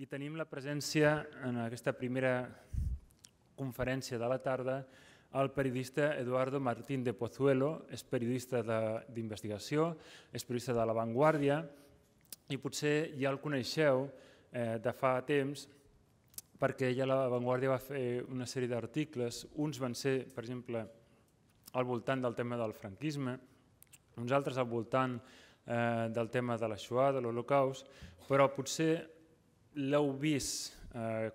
I tenim la presència en aquesta primera conferència de la tarda el periodista Eduardo Martín de Pozuelo. És periodista d'investigació, és periodista de La Vanguardia i potser ja el coneixeu de fa temps perquè ella a La Vanguardia va fer una sèrie d'articles. Uns van ser, per exemple, al voltant del tema del franquisme, uns altres al voltant del tema de la Shoah, de l'Holocaust, però potser l'heu vist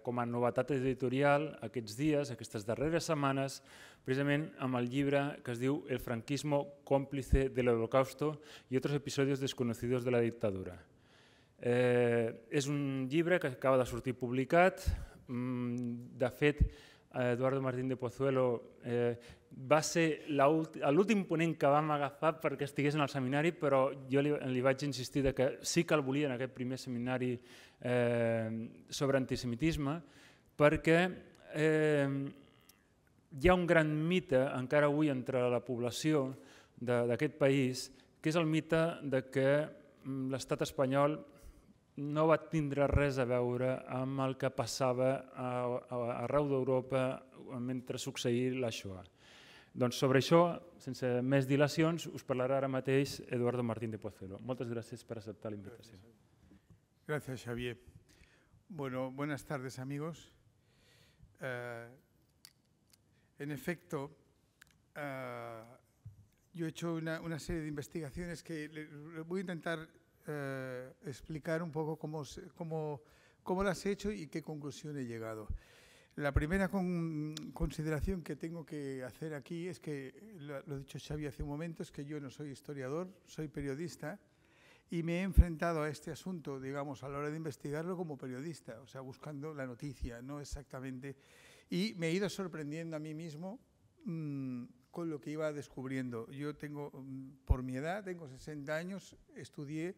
com a novetat editorial aquests dies, aquestes darreres setmanes, precisament amb el llibre que es diu El franquismo cómplice del Holocausto y otros episodios desconocidos de la dictadura. És un llibre que acaba de sortir publicat. De fet, Eduardo Martín de Pozuelo va ser l'últim ponent que vam agafar perquè estigués en el seminari, però jo li vaig insistir que sí que el volia en aquest primer seminari sobre antisemitisme, perquè hi ha un gran mite encara avui entre la població d'aquest país, que és el mite que l'estat espanyol no va tindre res a veure amb el que passava arreu d'Europa mentre succeïa la Shoah. Doncs sobre això, sense més dilacions, us parlarà ara mateix Eduardo Martín de Pozuelo. Moltes gràcies per acceptar la invitació. Gracias, Xavier. Bueno, buenas tardes, amigos. En efecto, yo he hecho una serie de investigaciones que voy a intentar explicar un poco cómo las he hecho y qué conclusión he llegado. La primera consideración que tengo que hacer aquí es que, lo ha dicho Xavi hace un momento, es que yo no soy historiador, soy periodista y me he enfrentado a este asunto, digamos, a la hora de investigarlo como periodista, o sea, buscando la noticia, no exactamente. Y me he ido sorprendiendo a mí mismo con lo que iba descubriendo. Yo tengo, por mi edad, tengo 60 años, estudié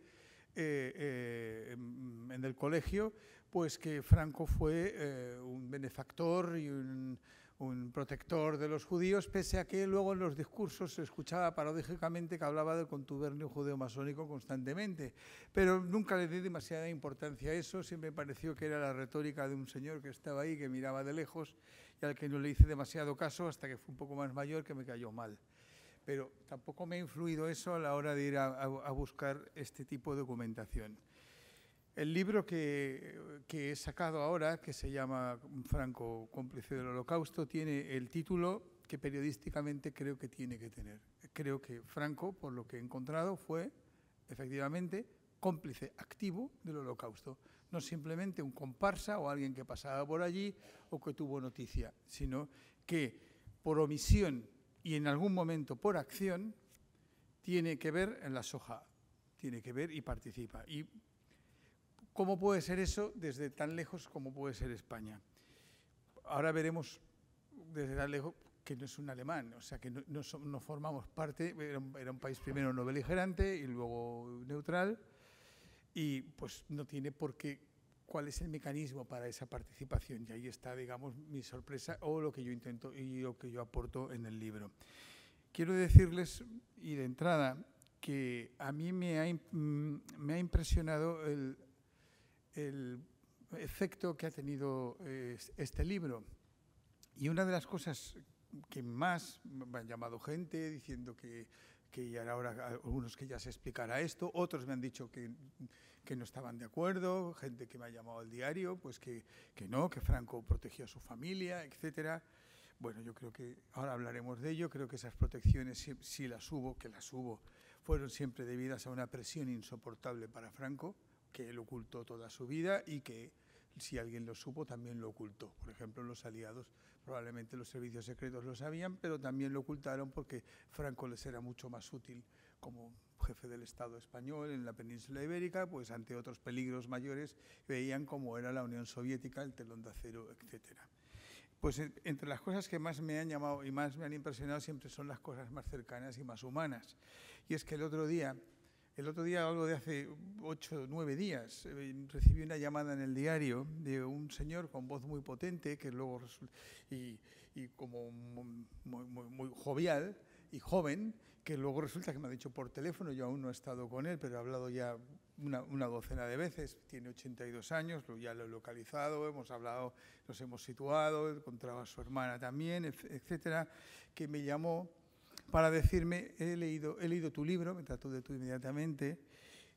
en el colegio, pues que Franco fue un benefactor y un protector de los judíos, pese a que luego en los discursos se escuchaba paradójicamente que hablaba del contubernio judeo-masónico constantemente. Pero nunca le di demasiada importancia a eso, siempre me pareció que era la retórica de un señor que estaba ahí, que miraba de lejos y al que no le hice demasiado caso hasta que fue un poco más mayor, que me cayó mal. Pero tampoco me ha influido eso a la hora de ir a buscar este tipo de documentación. El libro que he sacado ahora, que se llama Franco, cómplice del Holocausto, tiene el título que periodísticamente creo que tiene que tener. Creo que Franco, por lo que he encontrado, fue efectivamente cómplice activo del Holocausto. No simplemente un comparsa o alguien que pasaba por allí o que tuvo noticia, sino que por omisión y en algún momento por acción tiene que ver en la Shoah, tiene que ver y participa. ¿Y cómo puede ser eso desde tan lejos como puede ser España? Ahora veremos desde tan lejos que no es un alemán, o sea que no formamos parte, era un país primero no beligerante y luego neutral, y pues no tiene por qué, cuál es el mecanismo para esa participación. Y ahí está, digamos, mi sorpresa o lo que yo intento y lo que yo aporto en el libro. Quiero decirles, y de entrada, que a mí me ha impresionado el efecto que ha tenido este libro. Y una de las cosas que más me han llamado gente diciendo que ya ahora algunos que ya se explicará esto, otros me han dicho que no estaban de acuerdo, gente que me ha llamado al diario, pues que no, que Franco protegió a su familia, etcétera. Bueno, yo creo que ahora hablaremos de ello. Creo que esas protecciones, si las hubo, que las hubo, fueron siempre debidas a una presión insoportable para Franco, que él ocultó toda su vida y que si alguien lo supo también lo ocultó. Por ejemplo, los aliados, probablemente los servicios secretos lo sabían, pero también lo ocultaron porque Franco les era mucho más útil como jefe del Estado español en la península ibérica, pues ante otros peligros mayores veían cómo era la Unión Soviética, el telón de acero, etcétera. Pues entre las cosas que más me han llamado y más me han impresionado siempre son las cosas más cercanas y más humanas. Y es que el otro día, algo de hace 8 o 9 días, recibí una llamada en el diario de un señor con voz muy potente, que luego y como muy jovial y joven, que luego resulta que me ha dicho por teléfono, yo aún no he estado con él, pero he hablado ya una docena de veces, tiene 82 años, ya lo he localizado, hemos hablado, nos hemos situado, he encontrado a su hermana también, etcétera, que me llamó para decirme, he leído tu libro, me trató de tú inmediatamente,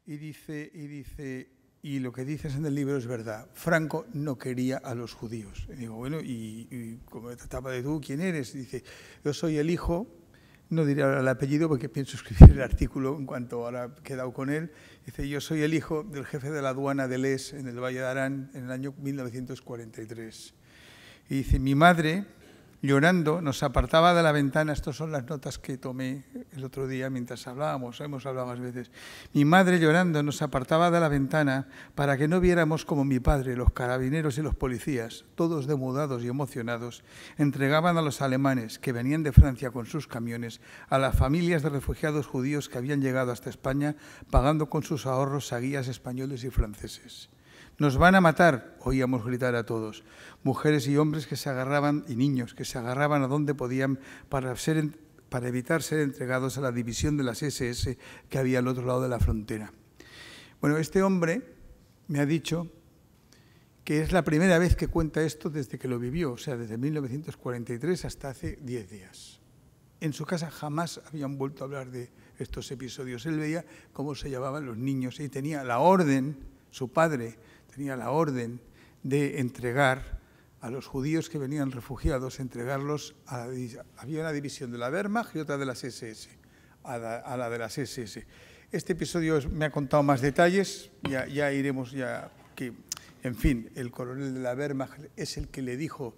y dice, y lo que dices en el libro es verdad, Franco no quería a los judíos. Y digo, bueno, y como me trataba de tú, ¿quién eres? Y dice, yo soy el hijo, no diré ahora el apellido porque pienso escribir el artículo en cuanto ahora he quedado con él. Dice, yo soy el hijo del jefe de la aduana de Les en el Valle de Arán en el año 1943. Y dice, mi madre, llorando, nos apartaba de la ventana. Estas son las notas que tomé el otro día mientras hablábamos, hemos hablado más veces. Mi madre, llorando, nos apartaba de la ventana para que no viéramos como mi padre, los carabineros y los policías, todos demudados y emocionados, entregaban a los alemanes que venían de Francia con sus camiones a las familias de refugiados judíos que habían llegado hasta España pagando con sus ahorros a guías españoles y franceses. Nos van a matar, oíamos gritar a todos. Mujeres y hombres que se agarraban, y niños que se agarraban a donde podían para evitar ser entregados a la división de las SS que había al otro lado de la frontera. Bueno, este hombre me ha dicho que es la primera vez que cuenta esto desde que lo vivió, o sea, desde 1943 hasta hace 10 días. En su casa jamás habían vuelto a hablar de estos episodios. Él veía cómo se llevaban los niños y tenía la orden, su padre tenía la orden de entregar a los judíos que venían refugiados, entregarlos había una división de la Wehrmacht y otra de las SS, a la de las SS. Este episodio me ha contado más detalles, ya iremos, que, en fin, el coronel de la Wehrmacht es el que le dijo,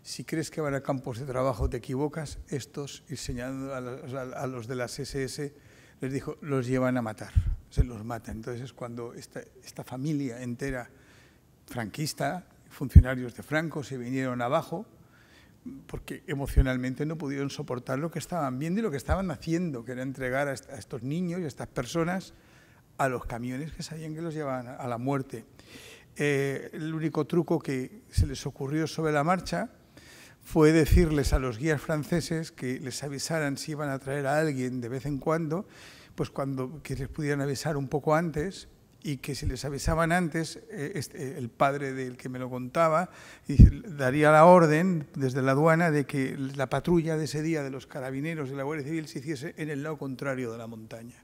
si crees que van a campos de trabajo te equivocas, estos, y señalando a los de las SS, les dijo, los llevan a matar, se los matan. Entonces es cuando esta familia entera franquista, funcionarios de Franco, se vinieron abajo porque emocionalmente no pudieron soportar lo que estaban viendo y lo que estaban haciendo, que era entregar a estos niños y a estas personas a los camiones que sabían que los llevaban a la muerte. El único truco que se les ocurrió sobre la marcha fue decirles a los guías franceses que les avisaran si iban a traer a alguien de vez en cuando, pues que les pudieran avisar un poco antes, y que si les avisaban antes, el padre del que me lo contaba daría la orden desde la aduana de que la patrulla de ese día de los carabineros de la Guardia Civil se hiciese en el lado contrario de la montaña.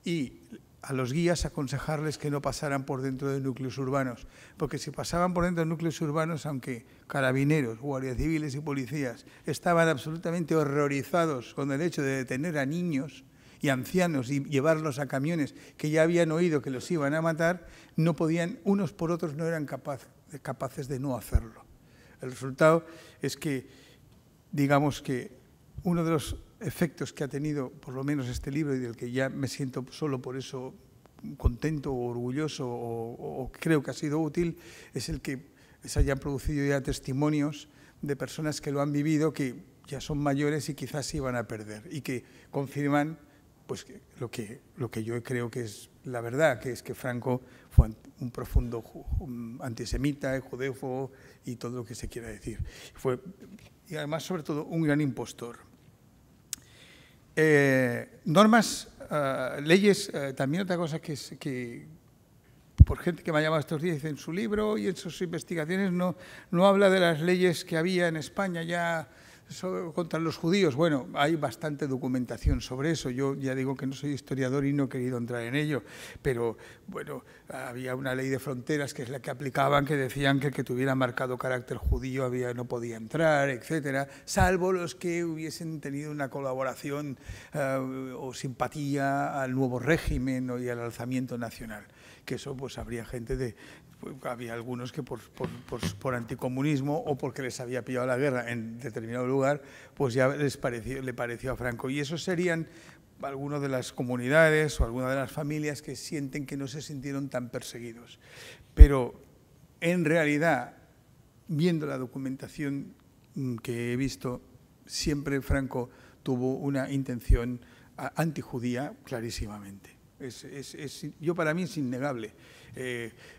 Y a los guías aconsejarles que no pasaran por dentro de núcleos urbanos, porque si pasaban por dentro de núcleos urbanos, aunque carabineros, guardias civiles y policías estaban absolutamente horrorizados con el hecho de detener a niños y ancianos y llevarlos a camiones que ya habían oído que los iban a matar, no podían, unos por otros no eran capaces de no hacerlo. El resultado es que, digamos que uno de los efectos que ha tenido, por lo menos este libro, y del que ya me siento solo por eso contento o orgulloso o creo que ha sido útil, es el que se hayan producido ya testimonios de personas que lo han vivido, que ya son mayores y quizás se iban a perder, y que confirman pues lo que yo creo que es la verdad, que es que Franco fue un profundo antisemita, judéofobo y todo lo que se quiera decir. Y además, sobre todo, un gran impostor. Normas, leyes, también otra cosa que por gente que me ha llamado estos días, dice en su libro y en sus investigaciones no habla de las leyes que había en España ya contra los judíos. Bueno, hay bastante documentación sobre eso. Yo ya digo que no soy historiador y no he querido entrar en ello, pero bueno, había una ley de fronteras que es la que aplicaban, que decían que el que tuviera marcado carácter judío no podía entrar, etcétera, salvo los que hubiesen tenido una colaboración o simpatía al nuevo régimen y al alzamiento nacional. Que eso, pues habría gente había algunos que por anticomunismo o porque les había pillado la guerra en determinado lugar, pues ya le pareció a Franco. Y esos serían algunas de las comunidades o algunas de las familias que sienten que no se sintieron tan perseguidos. Pero en realidad, viendo la documentación que he visto, siempre Franco tuvo una intención antijudía clarísimamente. Para mí es innegable.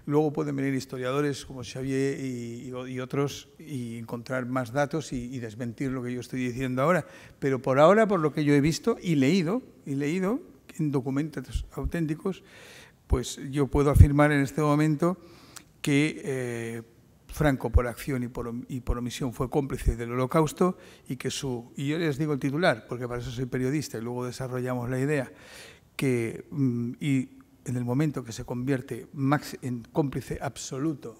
Luego pueden venir historiadores como Xavier y otros y encontrar más datos y desmentir lo que yo estoy diciendo ahora. Pero por ahora, por lo que yo he visto y leído en documentos auténticos, pues yo puedo afirmar en este momento que Franco, por acción y por omisión, fue cómplice del Holocausto y yo les digo el titular, porque para eso soy periodista y luego desarrollamos la idea, y en el momento que se convierte en cómplice absoluto,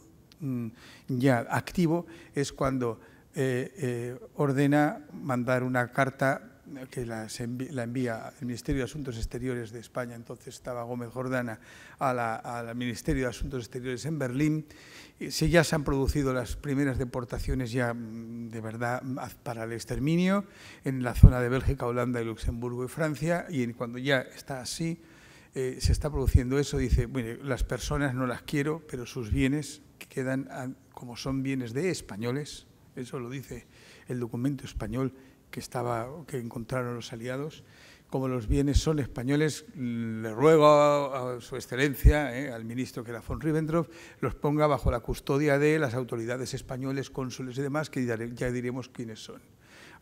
ya activo, es cuando ordena mandar una carta que la envía el Ministerio de Asuntos Exteriores de España, entonces estaba Gómez Jordana, al Ministerio de Asuntos Exteriores en Berlín. Si ya se han producido las primeras deportaciones ya de verdad para el exterminio en la zona de Bélgica, Holanda, y Luxemburgo y Francia, y cuando ya está así, se está produciendo eso, dice, mire, las personas no las quiero, pero sus bienes que quedan como son bienes de españoles, eso lo dice el documento español que encontraron los aliados, como los bienes son españoles, le ruego a su excelencia, al ministro que era von Ribbentrop, los ponga bajo la custodia de las autoridades españoles, cónsules y demás, que ya diremos quiénes son.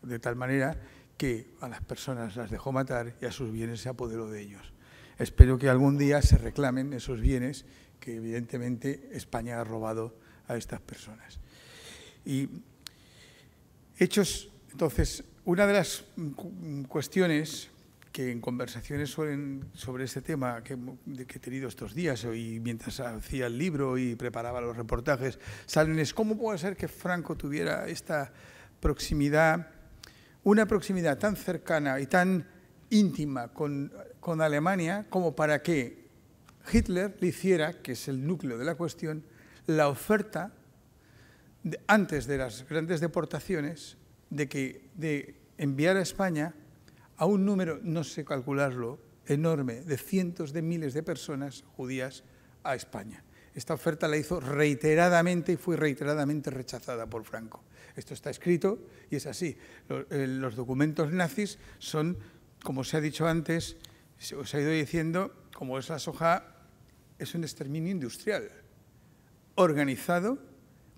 De tal manera que a las personas las dejó matar y a sus bienes se apoderó de ellos. Espero que algún día se reclamen esos bienes que evidentemente España ha robado a estas personas. Y hechos, entonces, una de las cuestiones que en conversaciones sobre este tema que he tenido estos días y mientras hacía el libro y preparaba los reportajes, salen es cómo puede ser que Franco tuviera esta proximidad, una proximidad tan cercana y tan íntima con Alemania como para que Hitler le hiciera, que es el núcleo de la cuestión, la oferta antes de las grandes deportaciones de enviar a España a un número, no sé calcularlo, enorme, de cientos de miles de personas judías a España. Esta oferta la hizo reiteradamente y fue reiteradamente rechazada por Franco. Esto está escrito y es así. Los documentos nazis son, como se ha dicho antes, os ha ido diciendo, como es la soja, es un exterminio industrial, organizado,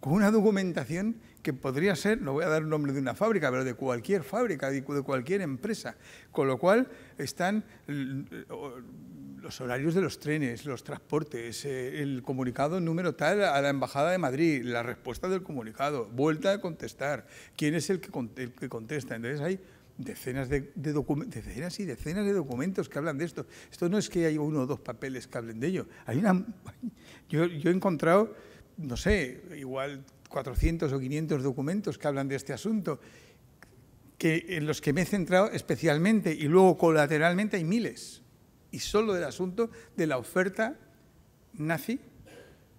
con una documentación que podría ser, no voy a dar el nombre de una fábrica, pero de cualquier fábrica, de cualquier empresa, con lo cual están los horarios de los trenes, los transportes, el comunicado número tal a la Embajada de Madrid, la respuesta del comunicado, vuelta a contestar, quién es el que contesta. Entonces hay decenas y decenas de documentos que hablan de esto. Esto no es que hay uno o dos papeles que hablen de ello. Yo he encontrado, no sé, igual 400 o 500 documentos que hablan de este asunto, en los que me he centrado especialmente, y luego colateralmente hay miles, y solo del asunto de la oferta nazi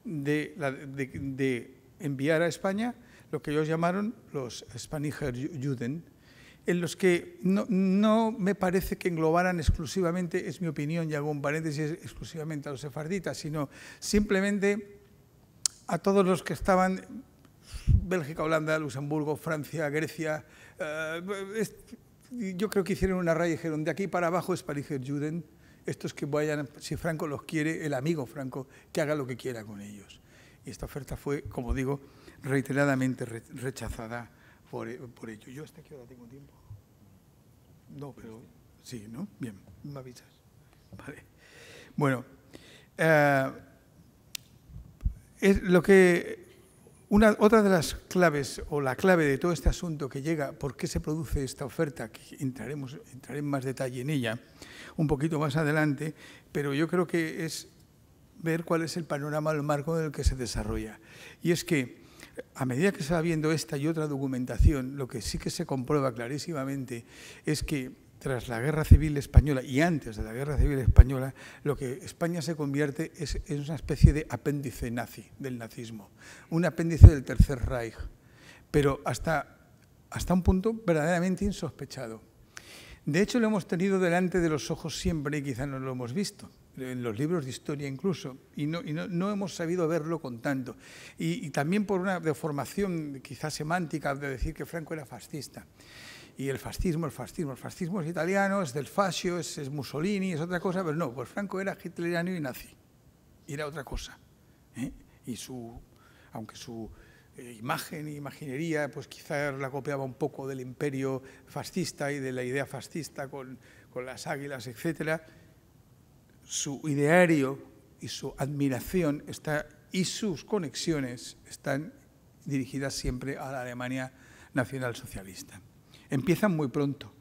de enviar a España lo que ellos llamaron los Spanischer Juden, en los que no me parece que englobaran exclusivamente, es mi opinión y hago un paréntesis, exclusivamente a los sefarditas, sino simplemente a todos los que estaban, Bélgica, Holanda, Luxemburgo, Francia, Grecia. Yo creo que hicieron una raya y dijeron, de aquí para abajo es Spanischer Juden, estos que vayan, si Franco los quiere, el amigo Franco, que haga lo que quiera con ellos. Y esta oferta fue, como digo, reiteradamente rechazada por ello. ¿Yo hasta qué hora tengo tiempo? No, pero sí, ¿no? Bien, me avisas. Vale. Bueno, es lo que otra de las claves, o la clave de todo este asunto que llega, por qué se produce esta oferta, que entraré en más detalle en ella un poquito más adelante, pero yo creo que es ver cuál es el panorama, el marco en el que se desarrolla. Y es que a medida que se va viendo esta y otra documentación, lo que sí que se comprueba clarísimamente es que tras la Guerra Civil Española y antes de la Guerra Civil Española, lo que España se convierte es una especie de apéndice nazi del nazismo, un apéndice del Tercer Reich, pero hasta un punto verdaderamente insospechado. De hecho, lo hemos tenido delante de los ojos siempre y quizá no lo hemos visto, en los libros de historia incluso, y no hemos sabido verlo con tanto. Y también por una deformación quizás semántica de decir que Franco era fascista. Y el fascismo es italiano, es del fascio, es Mussolini, es otra cosa, pero no, pues Franco era hitleriano y nazi, y era otra cosa. Y aunque su imagen e imaginería, pues quizás la copiaba un poco del imperio fascista y de la idea fascista con las águilas, etcétera, su ideario y su admiración y sus conexiones están dirigidas siempre a la Alemania nacionalsocialista. Empiezan muy pronto.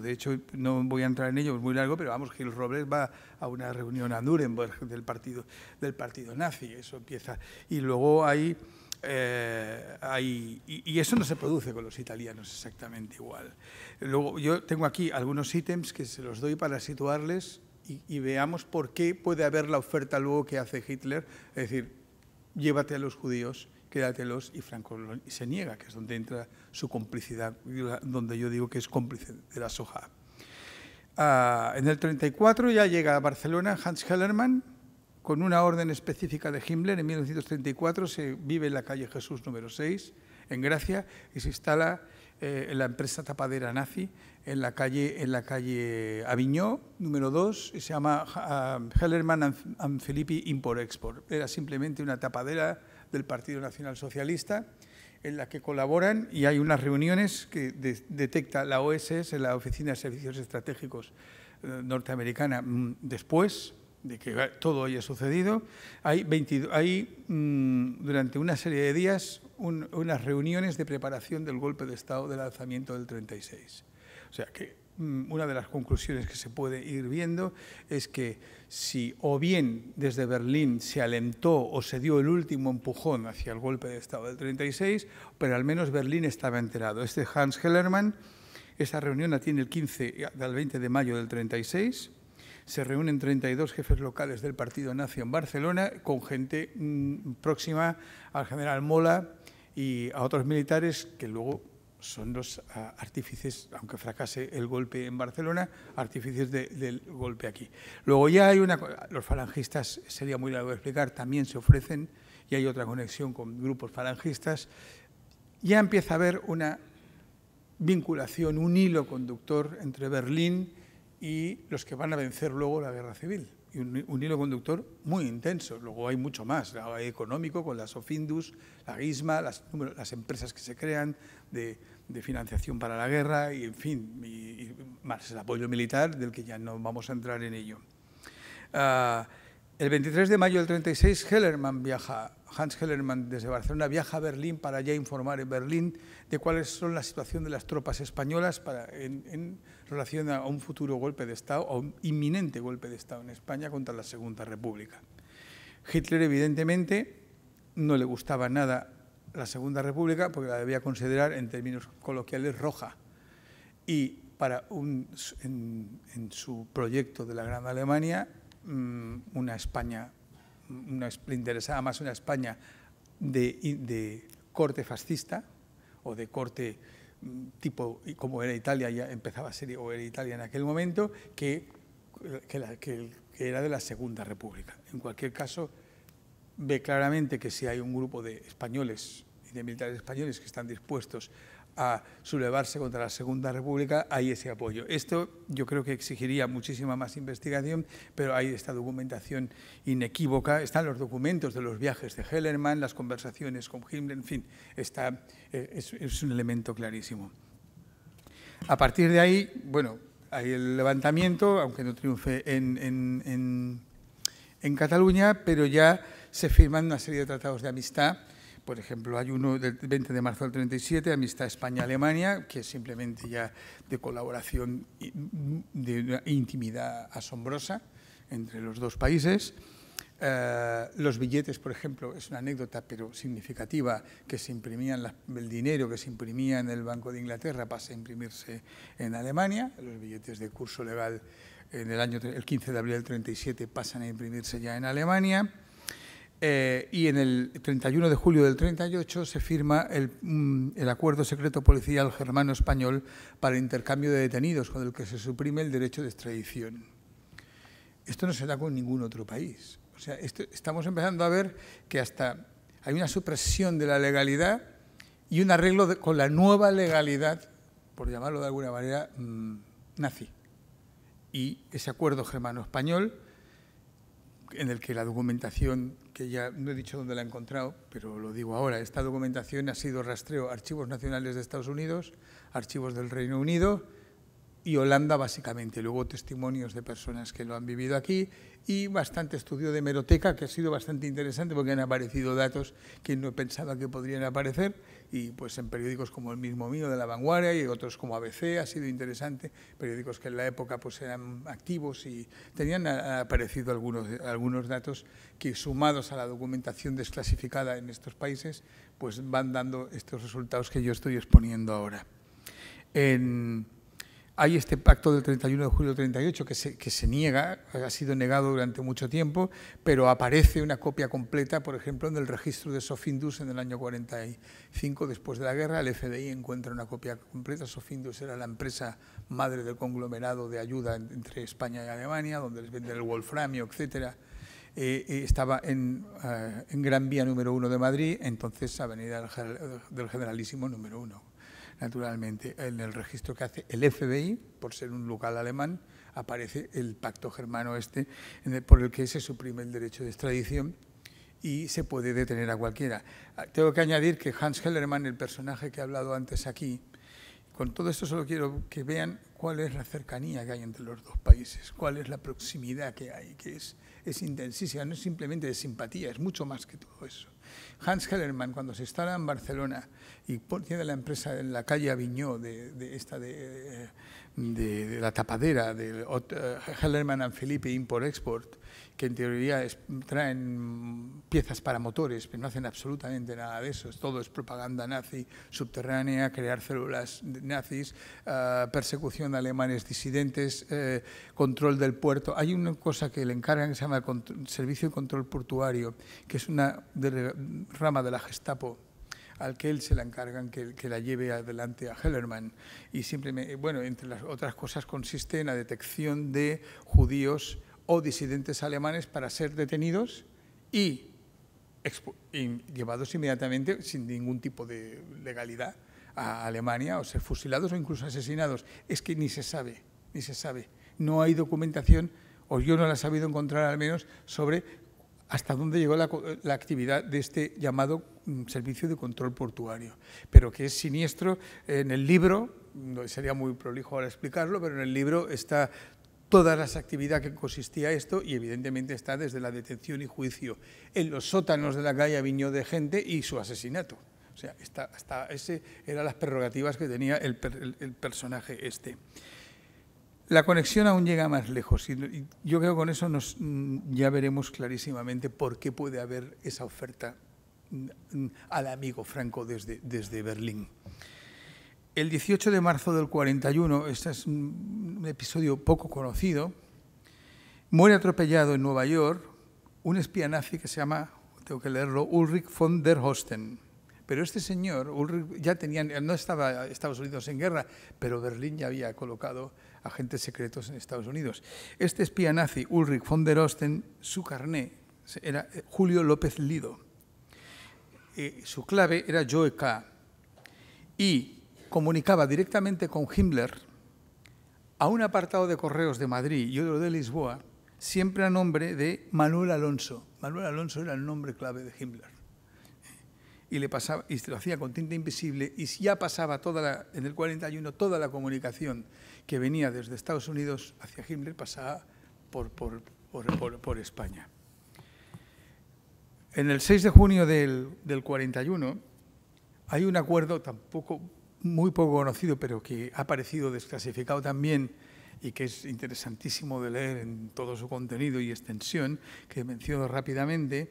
De hecho, no voy a entrar en ello, es muy largo, pero vamos, Gil Robles va a una reunión a Nuremberg del partido nazi, eso empieza. Y luego y eso no se produce con los italianos exactamente igual. Luego, yo tengo aquí algunos ítems que se los doy para situarles y veamos por qué puede haber la oferta luego que hace Hitler, es decir, llévate a los judíos, quédatelos, y Franco se niega, que es donde entra su complicidad, donde yo digo que es cómplice de la Shoah. En el 34 ya llega a Barcelona Hans Hellermann con una orden específica de Himmler. En 1934 se vive en la calle Jesús número 6, en Gracia, y se instala en la empresa tapadera nazi en la calle Aviñó, número 2, y se llama Hellermann and Filippi Import-Export. Era simplemente una tapadera del Partido Nacional Socialista en la que colaboran, y hay unas reuniones que detecta la OSS, la Oficina de Servicios Estratégicos norteamericana, después de que todo haya sucedido. Hay durante una serie de días unas reuniones de preparación del golpe de Estado del alzamiento del 36. O sea que una de las conclusiones que se puede ir viendo es que si o bien desde Berlín se alentó o se dio el último empujón hacia el golpe de Estado del 36, pero al menos Berlín estaba enterado. Este Hans Hellermann, esa reunión la tiene el 15 al 20 de mayo del 36, se reúnen 32 jefes locales del partido nazi en Barcelona con gente próxima al general Mola y a otros militares que luego son los artífices, aunque fracase el golpe en Barcelona, artífices del golpe aquí. Luego ya hay los falangistas, sería muy largo de explicar, también se ofrecen, y hay otra conexión con grupos falangistas. Ya empieza a haber una vinculación, un hilo conductor entre Berlín y los que van a vencer luego la guerra civil. Y un hilo conductor muy intenso. Luego hay mucho más, hay económico con la Sofindus, la GISMA, las empresas que se crean de financiación para la guerra y, en fin, y más el apoyo militar, del que ya no vamos a entrar en ello. El 23 de mayo del 36, Hans Hellermann desde Barcelona viaja a Berlín para ya informar en Berlín de cuáles son la situación de las tropas españolas en relación a un futuro golpe de Estado, o un inminente golpe de Estado en España contra la Segunda República. Hitler, evidentemente, no le gustaba nada la Segunda República porque la debía considerar, en términos coloquiales, roja. Y en su proyecto de la Gran Alemania, una España, le interesaba más una España de corte fascista o de corte tipo, como era Italia, ya empezaba a ser, o era Italia en aquel momento, que era de la Segunda República. En cualquier caso, ve claramente que si hay un grupo de españoles y de militares españoles que están dispuestos a sublevarse contra la Segunda República, hay ese apoyo. Esto yo creo que exigiría muchísima más investigación, pero hay esta documentación inequívoca, están los documentos de los viajes de Hellermann, las conversaciones con Himmler, en fin, es un elemento clarísimo. A partir de ahí, bueno, hay el levantamiento, aunque no triunfe en Cataluña, pero ya se firman una serie de tratados de amistad. Por ejemplo, hay uno del 20 de marzo del 37, Amistad España-Alemania, que es simplemente ya de colaboración, de una intimidad asombrosa entre los dos países. Los billetes, por ejemplo, es una anécdota pero significativa, que se imprimían, el dinero que se imprimía en el Banco de Inglaterra pasa a imprimirse en Alemania. Los billetes de curso legal el 15 de abril del 37 pasan a imprimirse ya en Alemania. Y en el 31 de julio del 38 se firma el acuerdo secreto policial germano-español para el intercambio de detenidos, con el que se suprime el derecho de extradición. Esto no se da con ningún otro país. O sea, estamos empezando a ver que hasta hay una supresión de la legalidad y un arreglo con la nueva legalidad, por llamarlo de alguna manera, nazi. Y ese acuerdo germano-español, en el que la documentación, que ya no he dicho dónde la he encontrado, pero lo digo ahora, esta documentación ha sido rastreo, archivos nacionales de Estados Unidos, archivos del Reino Unido, y Holanda básicamente, luego testimonios de personas que lo han vivido aquí y bastante estudio de hemeroteca, que ha sido bastante interesante porque han aparecido datos que no pensaba que podrían aparecer, y pues en periódicos como el mismo mío de La Vanguardia y otros como ABC ha sido interesante, periódicos que en la época pues eran activos y tenían aparecido algunos datos que, sumados a la documentación desclasificada en estos países, pues van dando estos resultados que yo estoy exponiendo ahora. Hay este pacto del 31 de julio del 38 que se niega, ha sido negado durante mucho tiempo, pero aparece una copia completa, por ejemplo, en el registro de Sofindus en el año 45, después de la guerra. El FDI encuentra una copia completa. Sofindus era la empresa madre del conglomerado de ayuda entre España y Alemania, donde les venden el wolframio, etcétera. Estaba en Gran Vía número 1 de Madrid, entonces Avenida del Generalísimo número 1. Naturalmente, en el registro que hace el FBI, por ser un local alemán, aparece el pacto germano por el que se suprime el derecho de extradición y se puede detener a cualquiera. Tengo que añadir que Hans Hellermann, el personaje que he hablado antes aquí, con todo esto solo quiero que vean cuál es la cercanía que hay entre los dos países, cuál es la proximidad que hay, que es intensísima, no es simplemente de simpatía, es mucho más que todo eso. Hans Hellermann, cuando se instala en Barcelona y tiene la empresa en la calle Aviñó de la tapadera de Hellermann and Philippe Import-Export, que en teoría traen piezas para motores, pero no hacen absolutamente nada de eso. Todo es propaganda nazi subterránea, crear células nazis, persecución de alemanes disidentes, control del puerto. Hay una cosa que le encargan que se llama Servicio de Control Portuario, que es una rama de la Gestapo al que él se la encargan que la lleve adelante a Hellermann. Y simplemente, bueno, entre las otras cosas consiste en la detección de judíos o disidentes alemanes para ser detenidos y llevados inmediatamente, sin ningún tipo de legalidad, a Alemania, o ser fusilados o incluso asesinados. Es que ni se sabe. No hay documentación, o yo no la he sabido encontrar al menos, sobre hasta dónde llegó la actividad de este llamado servicio de control portuario, pero que es siniestro. En el libro, no sería muy prolijo ahora explicarlo, pero en el libro está todas las actividades que consistía esto, y evidentemente está desde la detención y juicio en los sótanos de la calle Aviñó de gente y su asesinato. O sea, hasta ese eran las prerrogativas que tenía el personaje este. La conexión aún llega más lejos y yo creo que con eso ya veremos clarísimamente por qué puede haber esa oferta al amigo Franco desde Berlín. El 18 de marzo del 41, este es un episodio poco conocido, muere atropellado en Nueva York un espía nazi que se llama, tengo que leerlo, Ulrich von der Horsten. Pero este señor, Ulrich, no estaba Estados Unidos en guerra, pero Berlín ya había colocado agentes secretos en Estados Unidos. Este espía nazi, Ulrich von der Horsten, su carné era Julio López Lido. Su clave era Joe K. Y comunicaba directamente con Himmler a un apartado de correos de Madrid y otro de Lisboa, siempre a nombre de Manuel Alonso. Manuel Alonso era el nombre clave de Himmler. Y lo hacía con tinta invisible, y ya pasaba en el 41 toda la comunicación que venía desde Estados Unidos hacia Himmler pasaba por España. En el 6 de junio del 41 hay un acuerdo muy poco conocido, pero que ha aparecido desclasificado también y que es interesantísimo de leer en todo su contenido y extensión, que menciono rápidamente.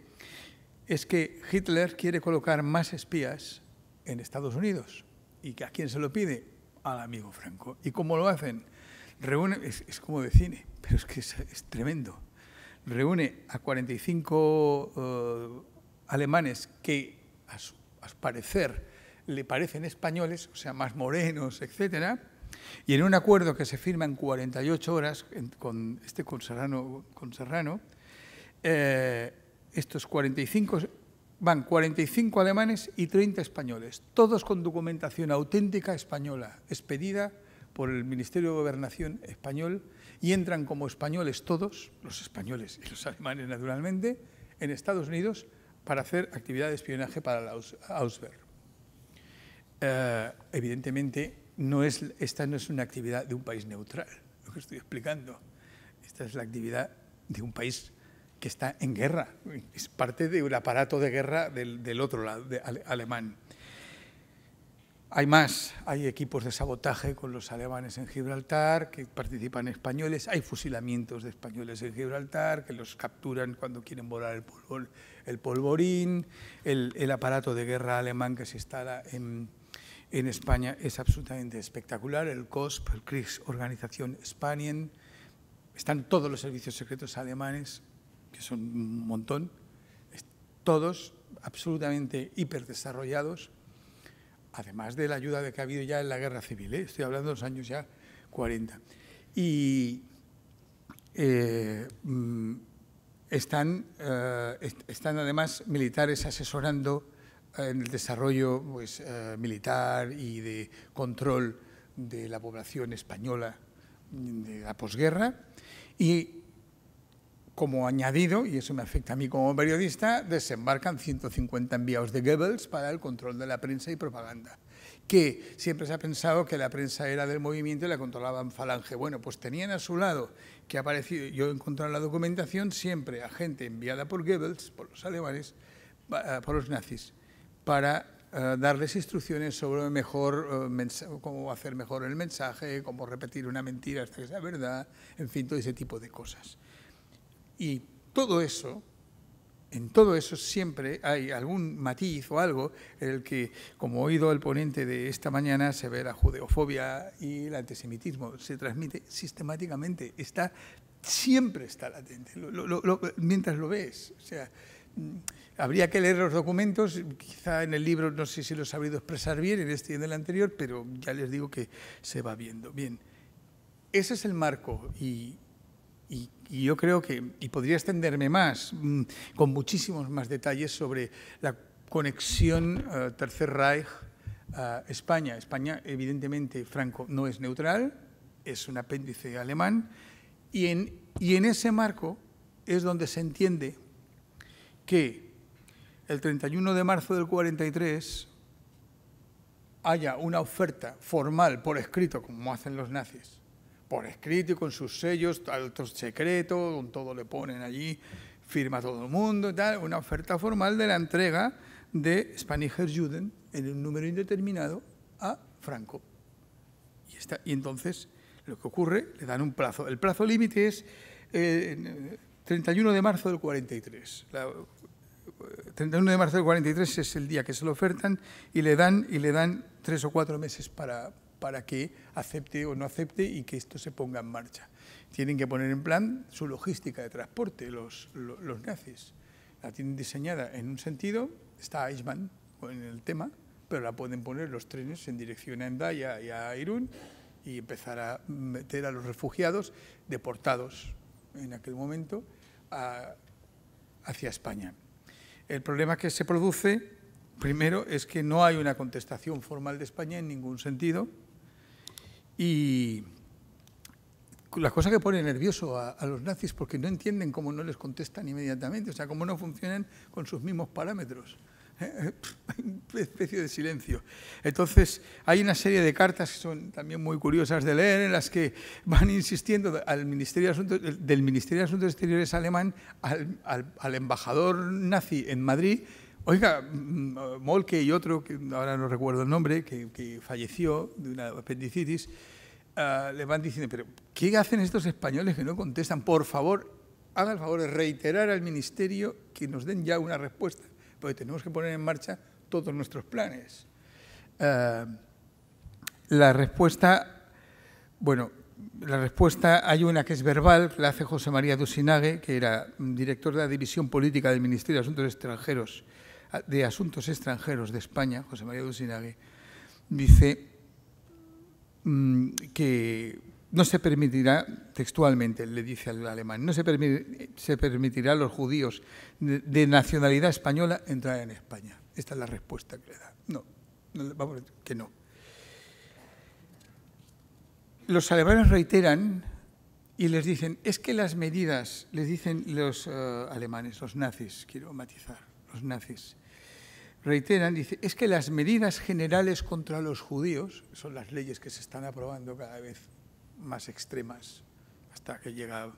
Es que Hitler quiere colocar más espías en Estados Unidos. ¿Y a quién se lo pide? Al amigo Franco. ¿Y cómo lo hacen? Es como de cine, pero es que es tremendo. Reúne a 45 alemanes que, a su parecer, le parecen españoles, o sea, más morenos, etcétera, y en un acuerdo que se firma en 48 horas con Serrano, estos 45 van 45 alemanes y 30 españoles, todos con documentación auténtica española, expedida por el Ministerio de Gobernación español, y entran como españoles todos, los españoles y los alemanes naturalmente, en Estados Unidos para hacer actividad de espionaje para la Auswehr. Evidentemente esta no es una actividad de un país neutral, lo que estoy explicando. Esta es la actividad de un país que está en guerra, es parte del aparato de guerra del otro lado, alemán. Hay más, hay equipos de sabotaje con los alemanes en Gibraltar, que participan españoles, hay fusilamientos de españoles en Gibraltar, que los capturan cuando quieren volar el polvorín, el aparato de guerra alemán que se instala en España es absolutamente espectacular, el KOSP, el Kriegsorganisation Spanien, están todos los servicios secretos alemanes, que son un montón, todos absolutamente hiperdesarrollados, además de la ayuda que ha habido ya en la guerra civil, estoy hablando de los años ya 40. Y están además militares asesorando en el desarrollo pues, militar y de control de la población española de la posguerra. Y como añadido, y eso me afecta a mí como periodista, desembarcan 150 enviados de Goebbels para el control de la prensa y propaganda, que siempre se ha pensado que la prensa era del movimiento y la controlaban Falange. Bueno, pues tenían a su lado, que ha aparecido, yo he encontrado en la documentación, siempre a gente enviada por Goebbels, por los alemanes, por los nazis, para darles instrucciones sobre cómo hacer mejor el mensaje, cómo repetir una mentira hasta que sea verdad, en fin, todo ese tipo de cosas. Y todo eso, en todo eso siempre hay algún matiz o algo en el que, como he oído el ponente de esta mañana, se ve la judeofobia y el antisemitismo. Se transmite sistemáticamente, siempre está latente, mientras lo ves. O sea, habría que leer los documentos, quizá en el libro no sé si lo he sabido expresar bien, en este y en el anterior, pero ya les digo que se va viendo. Bien, ese es el marco y yo creo que, y podría extenderme más, con muchísimos más detalles sobre la conexión Tercer Reich, España. España, evidentemente, Franco no es neutral, es un apéndice alemán, y en ese marco es donde se entiende que el 31 de marzo del 43 haya una oferta formal por escrito, como hacen los nazis, por escrito y con sus sellos, alto secreto, con todo le ponen allí, firma todo el mundo y tal, una oferta formal de la entrega de Spanischer Juden en un número indeterminado a Franco. Y entonces lo que ocurre, le dan un plazo. El plazo límite es 31 de marzo del 43. 31 de marzo del 43 es el día que se lo ofertan y le dan 3 o 4 meses para que acepte o no acepte y que esto se ponga en marcha. Tienen que poner en plan su logística de transporte, los nazis. La tienen diseñada en un sentido, está Eichmann en el tema, pero la pueden poner los trenes en dirección a Hendaya y a Irún y empezar a meter a los refugiados deportados en aquel momento hacia España. El problema que se produce, primero, es que no hay una contestación formal de España en ningún sentido. Y la cosa que pone nervioso a los nazis porque no entienden cómo no les contestan inmediatamente, o sea, cómo no funcionan con sus mismos parámetros. Hay una especie de silencio. Entonces, hay una serie de cartas que son también muy curiosas de leer, en las que van insistiendo del Ministerio de Asuntos Exteriores alemán al embajador nazi en Madrid. Oiga, Molke y otro, que ahora no recuerdo el nombre, que falleció de una apendicitis, le van diciendo, pero ¿qué hacen estos españoles que no contestan? Por favor, hagan el favor de reiterar al Ministerio que nos den ya una respuesta, porque tenemos que poner en marcha todos nuestros planes. La respuesta, hay una que es verbal, que la hace José María Dusinague, que era director de la División Política del Ministerio de Asuntos Extranjeros de España, José María Dusinague, dice que no se permitirá, textualmente le dice al alemán, no se permitirá a los judíos de nacionalidad española entrar en España. Esta es la respuesta que le da. No, vamos a decir que no. Los alemanes reiteran y les dicen, es que las medidas, les dicen los alemanes, los nazis, quiero matizar, los nazis, reiteran, dice, es que las medidas generales contra los judíos, son las leyes que se están aprobando cada vez más extremas, hasta que llega,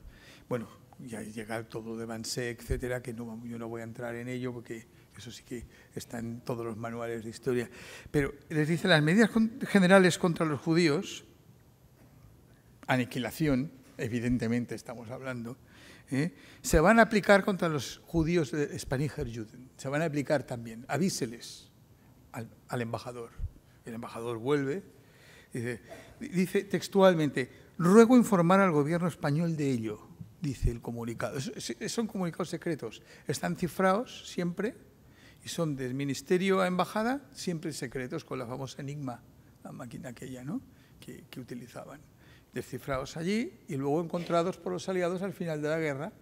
bueno, ya llega todo de Wannsee, etcétera, que yo no voy a entrar en ello porque eso sí que está en todos los manuales de historia. Pero les dice, las medidas generales contra los judíos, aniquilación, evidentemente estamos hablando, se van a aplicar contra los judíos de Spanischer Juden, se van a aplicar también, avíseles al embajador. El embajador vuelve, dice textualmente, ruego informar al gobierno español de ello, dice el comunicado. Son comunicados secretos, están cifrados siempre y son del ministerio a embajada, siempre secretos, con la famosa Enigma, la máquina aquella, ¿no?, que utilizaban. Descifrados allí y luego encontrados por los aliados al final de la guerra,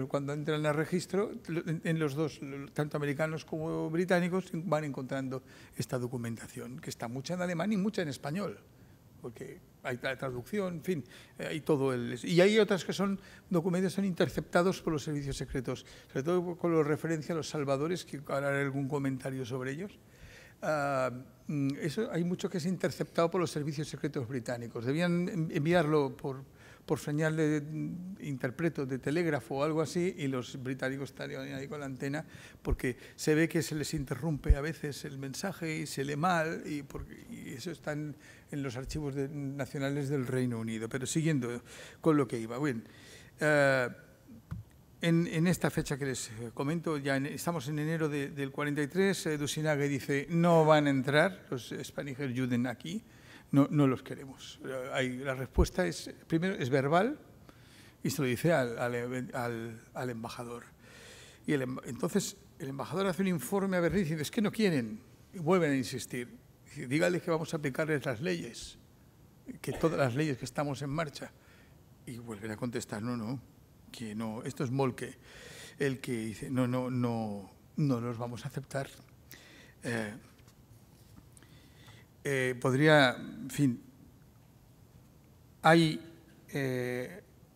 cuando entran al registro, en los dos, tanto americanos como británicos, van encontrando esta documentación, que está mucha en alemán y mucha en español, porque hay la traducción, en fin, hay todo y hay otras que son documentos son interceptados por los servicios secretos, sobre todo con referencia a los salvadores, que ahora haré algún comentario sobre ellos. Eso hay mucho que es interceptado por los servicios secretos británicos. Debían enviarlo por señal de interpreto, de telégrafo o algo así, y los británicos estarían ahí con la antena, porque se ve que se les interrumpe a veces el mensaje y se lee mal, y eso está en los archivos nacionales del Reino Unido. Pero siguiendo con lo que iba. Bien, en esta fecha que les comento, ya estamos en enero del 43, Dussinage dice, no van a entrar los Spanischer Juden aquí, no los queremos. La respuesta primero es verbal y se lo dice al embajador. Y entonces el embajador hace un informe a Berlín y dice, es que no quieren, y vuelven a insistir. Dice, dígales que vamos a aplicarles las leyes, que todas las leyes que estamos en marcha. Y vuelven a contestar, no, que no, esto es Moltke, el que dice, no los vamos a aceptar. Podría, en fin,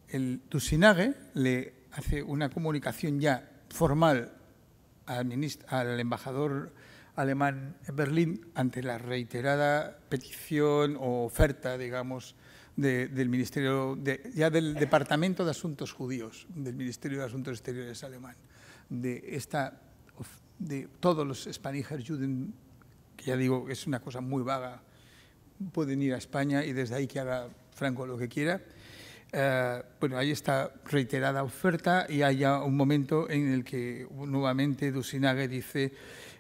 el Dussinage le hace una comunicación ya formal al embajador alemán en Berlín ante la reiterada petición o oferta, digamos, del Ministerio, ya del Departamento de Asuntos Judíos, del Ministerio de Asuntos Exteriores alemán, de todos los Spanischer Juden, que ya digo, es una cosa muy vaga, pueden ir a España y desde ahí que haga Franco lo que quiera. Bueno, hay esta reiterada oferta y hay ya un momento en el que nuevamente Dussinage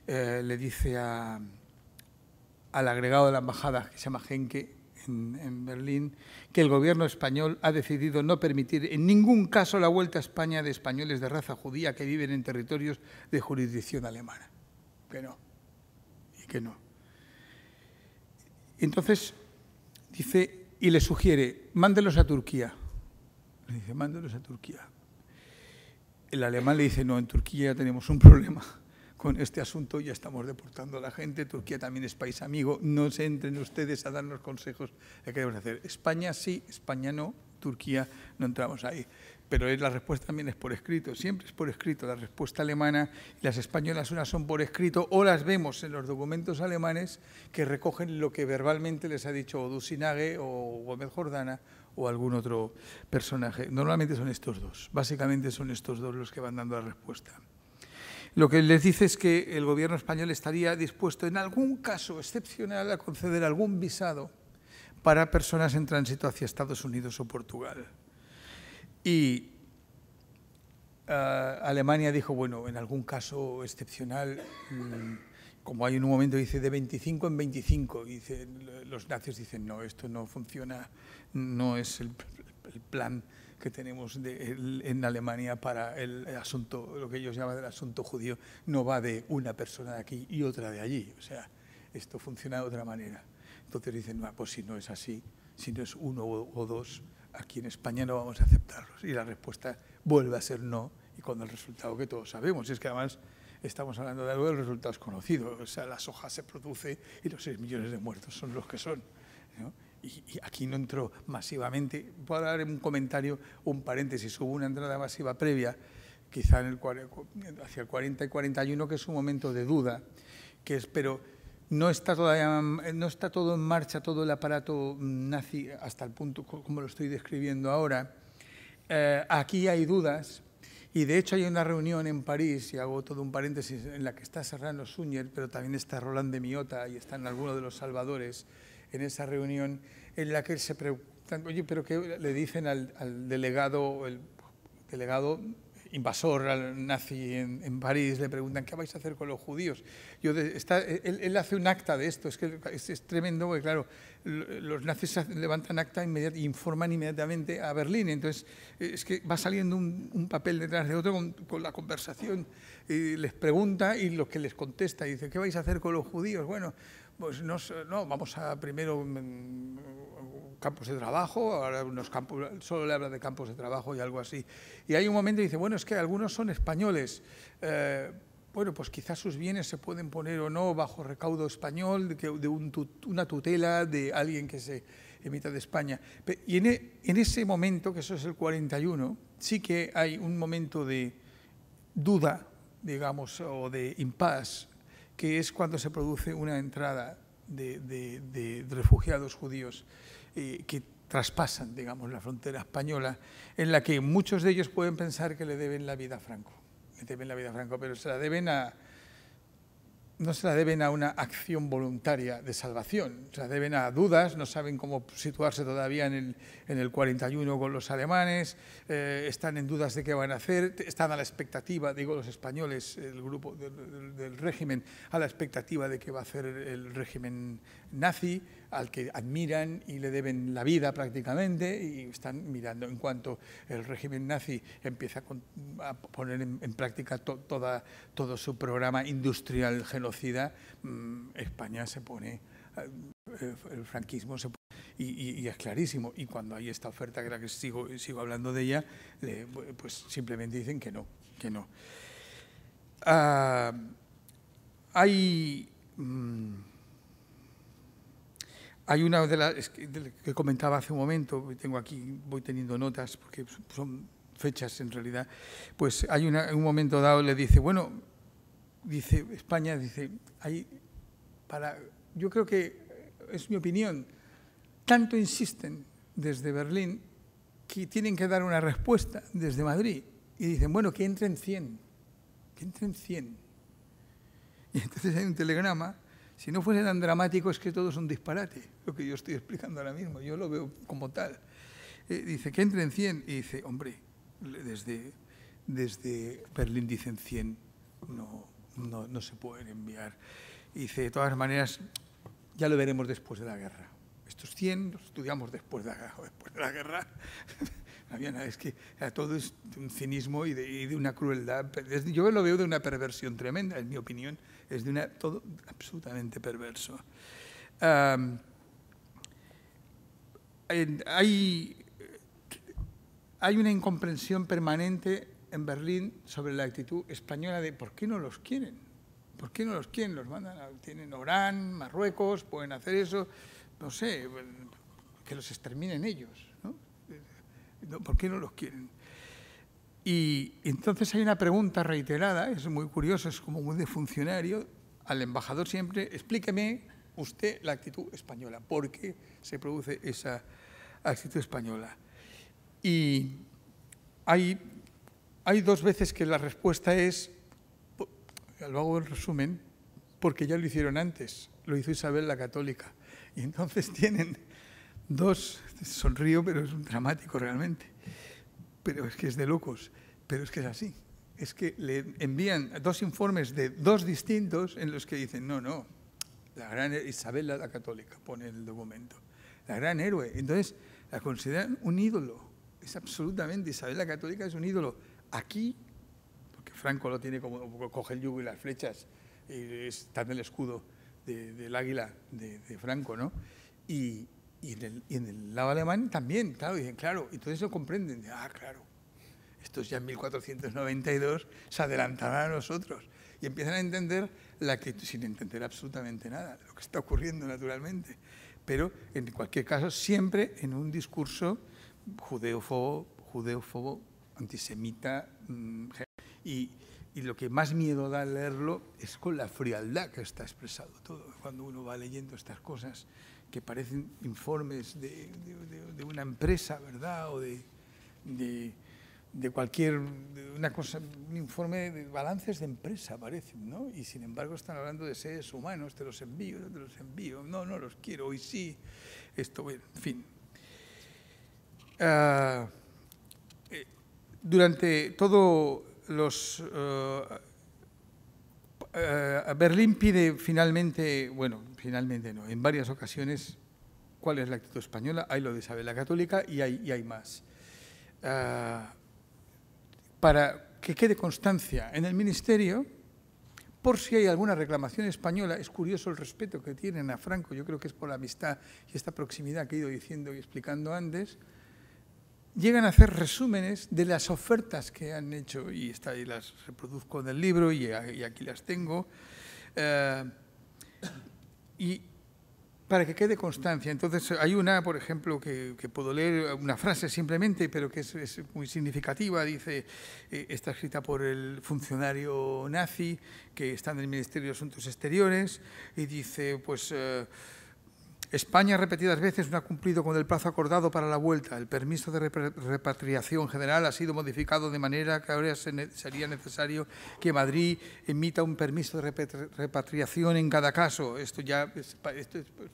le dice al agregado de la embajada, que se llama Henke, en Berlín, que el gobierno español ha decidido no permitir en ningún caso la vuelta a España de españoles de raza judía que viven en territorios de jurisdicción alemana. Que no. Y que no. Entonces, dice, y le sugiere, mándelos a Turquía. Le dice, mándelos a Turquía. El alemán le dice, no, en Turquía ya tenemos un problema con este asunto, ya estamos deportando a la gente, Turquía también es país amigo, no se entren ustedes a darnos consejos de qué debemos hacer. España sí, España no, Turquía no entramos ahí. Pero la respuesta también es por escrito, siempre es por escrito. La respuesta alemana y las españolas unas son por escrito o las vemos en los documentos alemanes que recogen lo que verbalmente les ha dicho o Dussinage o Gómez Jordana o algún otro personaje. Normalmente son estos dos, básicamente son estos dos los que van dando la respuesta. Lo que les dice es que el gobierno español estaría dispuesto en algún caso excepcional a conceder algún visado para personas en tránsito hacia Estados Unidos o Portugal. Y Alemania dijo, bueno, en algún caso excepcional, como hay en un momento, dice, de 25 en 25, y dice, los nazis dicen, no, esto no funciona, no es el plan que tenemos en Alemania para el asunto, lo que ellos llaman el asunto judío, no va de una persona de aquí y otra de allí. O sea, esto funciona de otra manera. Entonces dicen, no, pues si no es así, si no es uno o dos, aquí en España no vamos a aceptarlos. Y la respuesta vuelve a ser no, y con el resultado que todos sabemos. Y es que además estamos hablando de algo del resultado es conocido. O sea, la soja se produce y los 6 millones de muertos son los que son, ¿no? Y aquí no entró masivamente. Puedo dar un comentario, un paréntesis. Hubo una entrada masiva previa quizá hacia el 40 y 41, que es un momento de duda, pero no está todo en marcha, todo el aparato nazi hasta el punto como lo estoy describiendo ahora. Aquí hay dudas, y de hecho hay una reunión en París, y hago todo un paréntesis, en la que está Serrano Suñer, pero también está Roland de Miota y están algunos de los salvadores en esa reunión, en la que se preguntan, oye, pero ¿qué le dicen al delegado, el delegado invasor al nazi en París? Le preguntan, ¿qué vais a hacer con los judíos? Él hace un acta de esto, es tremendo, porque claro, los nazis levantan acta e informan inmediatamente a Berlín, entonces es que va saliendo un papel detrás de otro con la conversación, y les pregunta y lo que les contesta, y dice, ¿qué vais a hacer con los judíos? Bueno, pues no, vamos a primero campos de trabajo, ahora solo le habla de campos de trabajo y algo así. Y hay un momento y dice, bueno, es que algunos son españoles, bueno, pues quizás sus bienes se pueden poner o no bajo recaudo español, de una tutela de alguien que se emita de España. Y en ese momento, que eso es el 41, sí que hay un momento de duda, digamos, o de impasse, que es cuando se produce una entrada de refugiados judíos que traspasan, digamos, la frontera española, en la que muchos de ellos pueden pensar que le deben la vida a Franco. Pero se la deben no se la deben a una acción voluntaria de salvación, se la deben a dudas, no saben cómo situarse todavía en el 41 con los alemanes, están en dudas de qué van a hacer, están a la expectativa, digo los españoles, el grupo del régimen, a la expectativa de qué va a hacer el régimen nazi, al que admiran y le deben la vida prácticamente, y están mirando. En cuanto el régimen nazi empieza a poner en práctica todo su programa industrial genocida, España se pone, el franquismo se pone, y es clarísimo. Y cuando hay esta oferta, que la que sigo hablando de ella, pues simplemente dicen que no. Hay una de las que comentaba hace un momento, tengo aquí, voy teniendo notas porque son fechas en realidad, pues hay un momento dado le dice, bueno, dice España, dice, yo creo que es mi opinión, tanto insisten desde Berlín que tienen que dar una respuesta desde Madrid, y dicen, bueno, que entren 100, y entonces hay un telegrama. Si no fuese tan dramático, es que todo es un disparate, lo que yo estoy explicando ahora mismo, yo lo veo como tal. Dice que entren 100, y dice, hombre, desde Berlín dicen 100, no se pueden enviar. Y dice, de todas maneras, ya lo veremos después de la guerra. Estos 100 los estudiamos después de la guerra. Es que todo es un cinismo y de una crueldad. Yo lo veo de una perversión tremenda, en mi opinión. Es todo absolutamente perverso. Hay una incomprensión permanente en Berlín sobre la actitud española de ¿por qué no los quieren? ¿Por qué no los quieren? Los mandan, tienen Orán, Marruecos, pueden hacer eso, no sé, que los exterminen ellos, ¿no? ¿Por qué no los quieren? Y entonces hay una pregunta reiterada, es muy curioso, es como muy de funcionario, al embajador siempre, explíqueme usted la actitud española, ¿por qué se produce esa actitud española? Y hay dos veces que la respuesta es, lo hago en resumen, porque ya lo hicieron antes, lo hizo Isabel la Católica. Y entonces tienen dos, sonrío, pero es dramático realmente, pero es que es de locos, pero es que es así. Es que le envían dos informes de dos distintos en los que dicen, no, la gran Isabel la Católica, pone el documento, la gran héroe. Entonces la consideran un ídolo, es absolutamente, Isabel la Católica es un ídolo. Aquí, porque Franco lo tiene como, coge el yugo y las flechas, está en el escudo del águila de Franco, ¿no? Y en el lado alemán también, claro, dicen, claro, entonces lo comprenden, claro, estos ya en 1492 se adelantarán a nosotros y empiezan a entender la actitud, sin entender absolutamente nada, lo que está ocurriendo naturalmente, pero en cualquier caso siempre en un discurso judeófobo, antisemita, Y lo que más miedo da al leerlo es con la frialdad que está expresado todo. Cuando uno va leyendo estas cosas que parecen informes de una empresa, ¿verdad? O de cualquier, una cosa, un informe de balances de empresa parecen, ¿no? Y sin embargo están hablando de seres humanos, te los envío, no los quiero, hoy sí, esto, bueno, en fin. Durante todo Berlín pide finalmente, bueno, finalmente no, en varias ocasiones, cuál es la actitud española. Hay lo de Isabel la Católica y hay más. Para que quede constancia en el Ministerio, por si hay alguna reclamación española. Es curioso el respeto que tienen a Franco, yo creo que es por la amistad y esta proximidad que he ido diciendo y explicando antes. Llegan a hacer resúmenes de las ofertas que han hecho, y las reproduzco en el libro y aquí las tengo, y para que quede constancia. Entonces hay una, por ejemplo, que puedo leer una frase simplemente, pero que es muy significativa. Dice, está escrita por el funcionario nazi que está en el Ministerio de Asuntos Exteriores, y dice, pues... España repetidas veces no ha cumplido con el plazo acordado para la vuelta. El permiso de repatriación general ha sido modificado de manera que ahora sería necesario que Madrid emita un permiso de repatriación en cada caso. Esto es,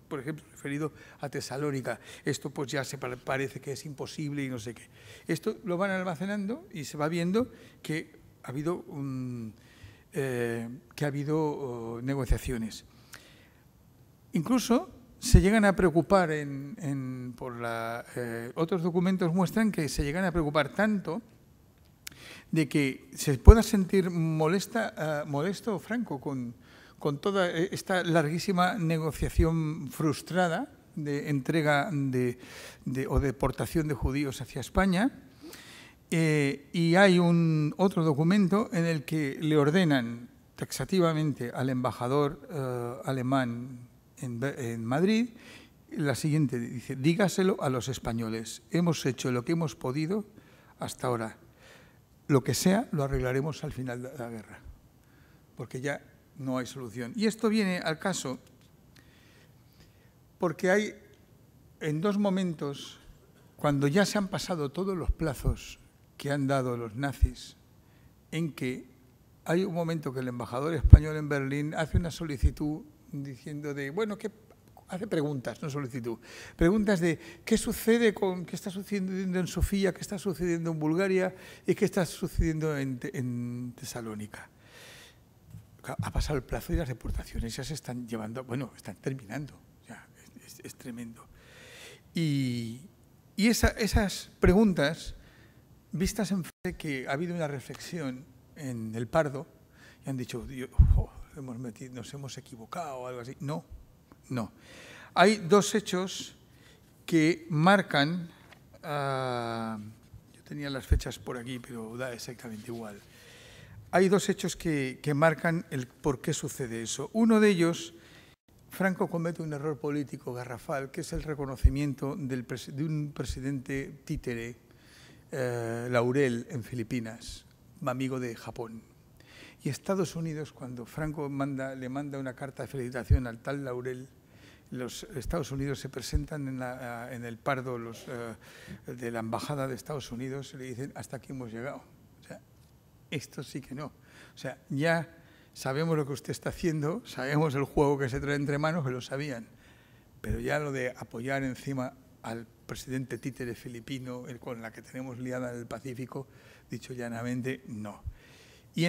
por ejemplo, referido a Tesalónica. Esto pues ya parece que es imposible y no sé qué. Esto lo van almacenando y se va viendo que ha habido, negociaciones. Incluso se llegan a preocupar, otros documentos muestran que se llegan a preocupar tanto de que se pueda sentir molesto Franco con toda esta larguísima negociación frustrada de entrega o deportación de judíos hacia España. Y hay otro documento en el que le ordenan taxativamente al embajador alemán en Madrid, la siguiente, dice, dígaselo a los españoles, hemos hecho lo que hemos podido hasta ahora, lo que sea lo arreglaremos al final de la guerra, porque ya no hay solución. Y esto viene al caso porque hay en dos momentos, cuando ya se han pasado todos los plazos que han dado los nazis, en que hay un momento que el embajador español en Berlín hace una solicitud diciendo hace preguntas, no solicitud, preguntas de qué sucede qué está sucediendo en Sofía, qué está sucediendo en Bulgaria y qué está sucediendo en Tesalónica. Ha pasado el plazo y las deportaciones ya se están llevando, están terminando, ya, es tremendo. Y esas preguntas, vistas en frente, que ha habido una reflexión en el Pardo, y han dicho, nos hemos equivocado o algo así. No. Hay dos hechos que marcan, yo tenía las fechas por aquí, pero da exactamente igual. Hay dos hechos que marcan el por qué sucede eso. Uno de ellos, Franco comete un error político garrafal, que es el reconocimiento de un presidente títere, Laurel, en Filipinas, amigo de Japón. Y Estados Unidos, cuando Franco le manda una carta de felicitación al tal Laurel, los Estados Unidos se presentan en el Pardo, de la Embajada de Estados Unidos, y le dicen, hasta aquí hemos llegado. O sea, esto sí que no. O sea, ya sabemos lo que usted está haciendo, sabemos el juego que se trae entre manos, que lo sabían. Pero ya lo de apoyar encima al presidente títere filipino, con la que tenemos liada en el Pacífico, dicho llanamente, no. Y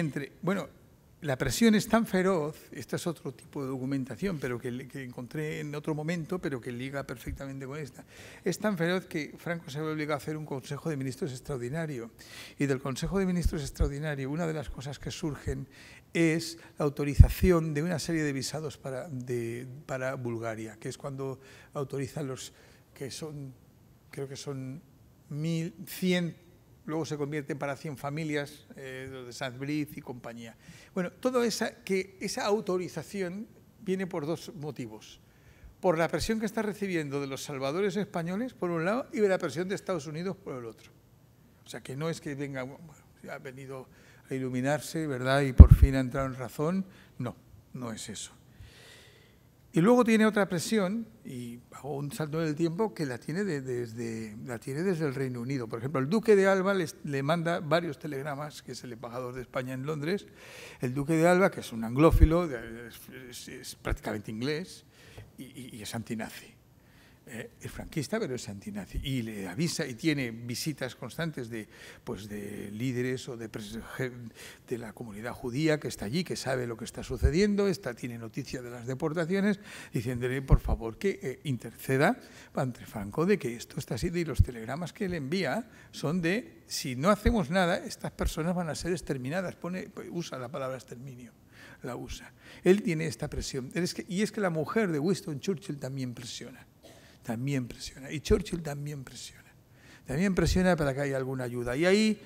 la presión es tan feroz, este es otro tipo de documentación, pero que encontré en otro momento, pero que liga perfectamente con esta. Es tan feroz que Franco se ve obligado a hacer un Consejo de Ministros extraordinario. Y del Consejo de Ministros extraordinario, una de las cosas que surgen es la autorización de una serie de visados para Bulgaria, que es cuando autorizan los que son, creo que son 1.100, luego se convierten para 100 familias, los de Saint-Brice y compañía. Bueno, toda esa autorización viene por dos motivos. Por la presión que está recibiendo de los salvadores españoles, por un lado, y de la presión de Estados Unidos, por el otro. O sea, que no es que venga, ha venido a iluminarse, ¿verdad? Y por fin ha entrado en razón. No, no es eso. Y luego tiene otra presión, y hago un salto en el tiempo, que la tiene desde el Reino Unido. Por ejemplo, el duque de Alba le manda varios telegramas, que es el embajador de España en Londres. El duque de Alba, que es un anglófilo, es prácticamente inglés, y es antinazi. Es franquista, pero es antinazi. Y le avisa y tiene visitas constantes de líderes o de la comunidad judía que está allí, que sabe lo que está sucediendo, tiene noticia de las deportaciones, diciéndole, por favor, que interceda ante Franco de que esto está así. Y los telegramas que le envía son de, si no hacemos nada, estas personas van a ser exterminadas. Usa la palabra exterminio, la usa. Él tiene esta presión. Y es que la mujer de Winston Churchill también presiona. También presiona. Y Churchill también presiona. También presiona para que haya alguna ayuda. Y ahí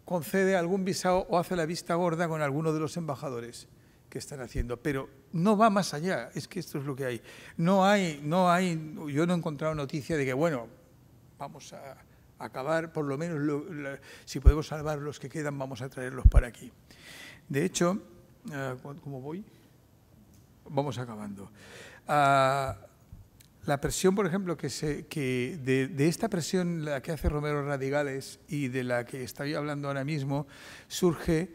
concede algún visado o hace la vista gorda con alguno de los embajadores que están haciendo. Pero no va más allá. Es que esto es lo que hay. Yo no he encontrado noticia de que, bueno, vamos a acabar, por lo menos, si podemos salvar los que quedan, vamos a traerlos para aquí. De hecho, ¿cómo voy? Vamos acabando. La presión, por ejemplo, de esta presión la que hace Romero Radigales y de la que estoy hablando ahora mismo, surgen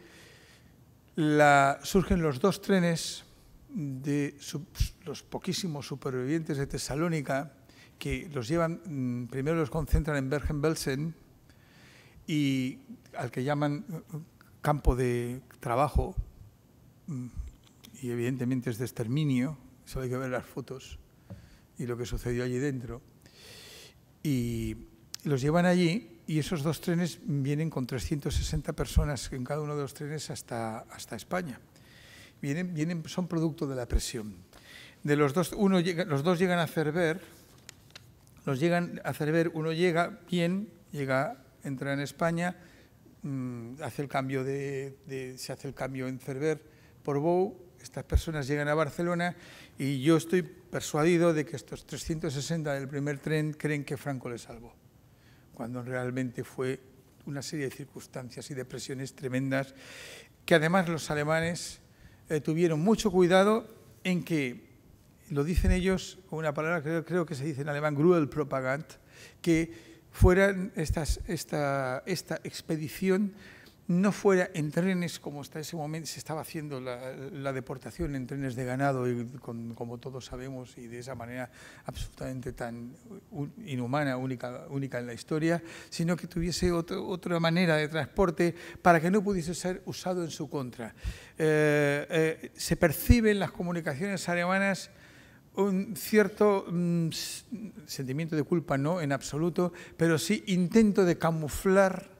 los dos trenes de los poquísimos supervivientes de Tesalónica, que los llevan, primero los concentran en Bergen-Belsen, y al que llaman campo de trabajo, y evidentemente es de exterminio, solo hay que ver las fotos y lo que sucedió allí dentro, y los llevan allí, y esos dos trenes vienen con 360 personas en cada uno de los trenes hasta España. Son producto de la presión. De los dos, los dos llegan a Cerver, uno llega bien, entra en España, hace el cambio se hace el cambio en Cerver por Bou. Estas personas llegan a Barcelona y yo estoy persuadido de que estos 360 del primer tren creen que Franco les salvó, cuando realmente fue una serie de circunstancias y de presiones tremendas, que además los alemanes tuvieron mucho cuidado en que, lo dicen ellos con una palabra que creo que se dice en alemán, Gruelpropaganda, que esta expedición no fuera en trenes como hasta ese momento se estaba haciendo la deportación en trenes de ganado, y como todos sabemos, y de esa manera absolutamente tan inhumana, única en la historia, sino que tuviese otra manera de transporte para que no pudiese ser usado en su contra. Se percibe en las comunicaciones alemanas un cierto sentimiento de culpa, no en absoluto, pero sí intento de camuflar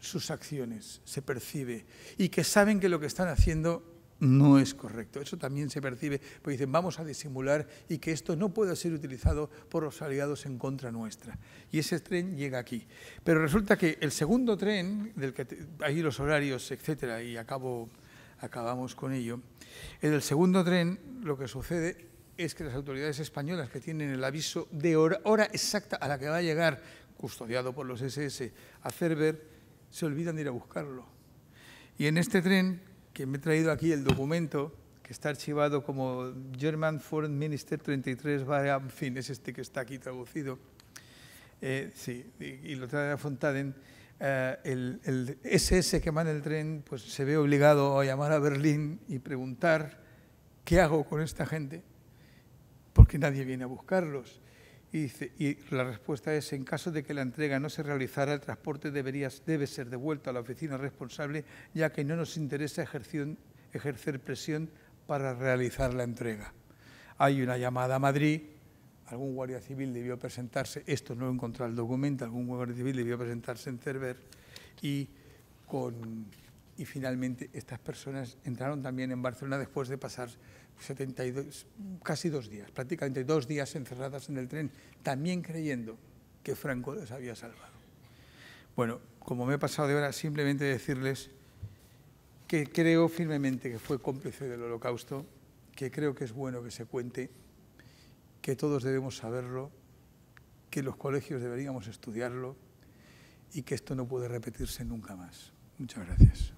sus acciones, se percibe, y que saben que lo que están haciendo no es correcto. Eso también se percibe, porque dicen, vamos a disimular y que esto no pueda ser utilizado por los aliados en contra nuestra. Y ese tren llega aquí. Pero resulta que el segundo tren, del que hay los horarios, etcétera, y acabamos con ello, en el segundo tren lo que sucede es que las autoridades españolas, que tienen el aviso de hora exacta a la que va a llegar, custodiado por los SS, a Cerver, se olvidan de ir a buscarlo. Y en este tren, que me he traído aquí el documento, que está archivado como German Foreign Minister 33, en fin, es este que está aquí traducido, sí, y lo trae a Fontaden, el SS que manda el tren pues se ve obligado a llamar a Berlín y preguntar ¿qué hago con esta gente? Porque nadie viene a buscarlos. Y la respuesta es, en caso de que la entrega no se realizara, el transporte debe ser devuelto a la oficina responsable, ya que no nos interesa ejercer presión para realizar la entrega. Hay una llamada a Madrid, algún guardia civil debió presentarse, esto no he encontrado el documento, algún guardia civil debió presentarse en Cerver, y finalmente estas personas entraron también en Barcelona después de pasar 72, casi 2 días, prácticamente 2 días encerradas en el tren, también creyendo que Franco les había salvado. Bueno, como me he pasado de hora, simplemente decirles que creo firmemente que fue cómplice del Holocausto, que creo que es bueno que se cuente, que todos debemos saberlo, que los colegios deberíamos estudiarlo y que esto no puede repetirse nunca más. Muchas gracias.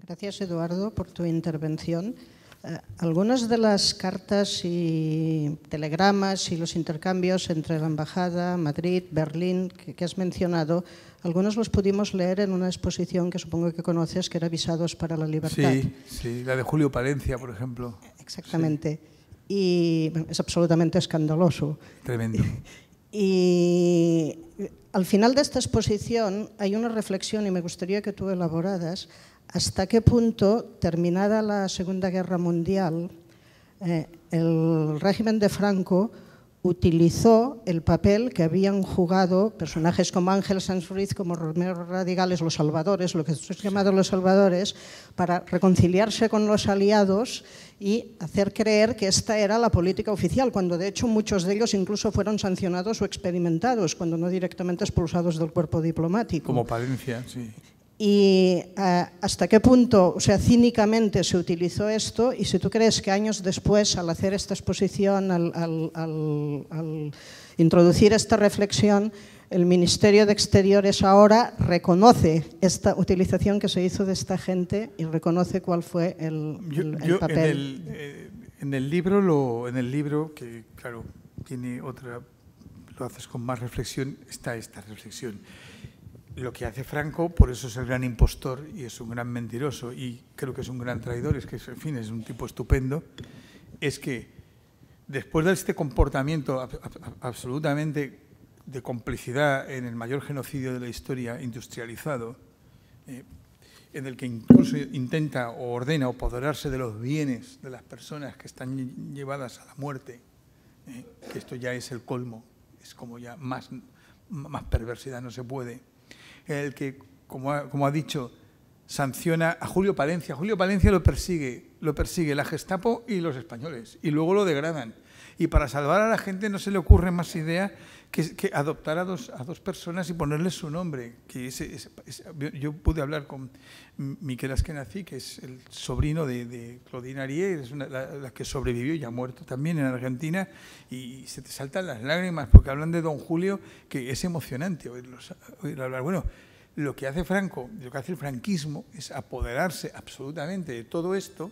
Gracias, Eduardo, por tu intervención. Algunas de las cartas y telegramas y los intercambios entre la Embajada, Madrid, Berlín, que has mencionado, algunos los pudimos leer en una exposición que supongo que conoces, que era Visados para la Libertad. Sí, la de Julio Palencia, por ejemplo. Exactamente. Sí. Y bueno, es absolutamente escandaloso. Tremendo. Y al final de esta exposición hay una reflexión, y me gustaría que tú elaboraras, hasta qué punto, terminada la Segunda Guerra Mundial, el régimen de Franco utilizó el papel que habían jugado personajes como Ángel Sanz Ruiz, como Romero Radigales, los salvadores, lo que se ha llamado los salvadores, para reconciliarse con los aliados y hacer creer que esta era la política oficial, cuando de hecho muchos de ellos incluso fueron sancionados o experimentados, cuando no directamente expulsados del cuerpo diplomático. Como Palencia, sí. Y hasta qué punto, o sea, cínicamente se utilizó esto, y si tú crees que años después, al hacer esta exposición, al introducir esta reflexión, el Ministerio de Exteriores ahora reconoce esta utilización que se hizo de esta gente y reconoce cuál fue el papel. En el libro, que claro, tiene otra, lo haces con más reflexión, está esta reflexión. Lo que hace Franco, por eso es el gran impostor y es un gran mentiroso y creo que es un gran traidor, es que en fin, es un tipo estupendo, es que después de este comportamiento absolutamente de complicidad en el mayor genocidio de la historia industrializado, en el que incluso intenta o ordena apoderarse de los bienes de las personas que están llevadas a la muerte, que esto ya es el colmo, es como ya más perversidad no se puede, el que, como ha dicho, sanciona a Julio Palencia. Julio Palencia lo persigue la Gestapo y los españoles, y luego lo degradan. Y para salvar a la gente no se le ocurre más idea que adoptar a dos personas y ponerles su nombre. Yo pude hablar con Miquel Askenazi, que es el sobrino de Claudine Arié, es la que sobrevivió y ha muerto también en Argentina, y se te saltan las lágrimas porque hablan de don Julio, que es emocionante oír hablar. Bueno, lo que hace Franco, lo que hace el franquismo es apoderarse absolutamente de todo esto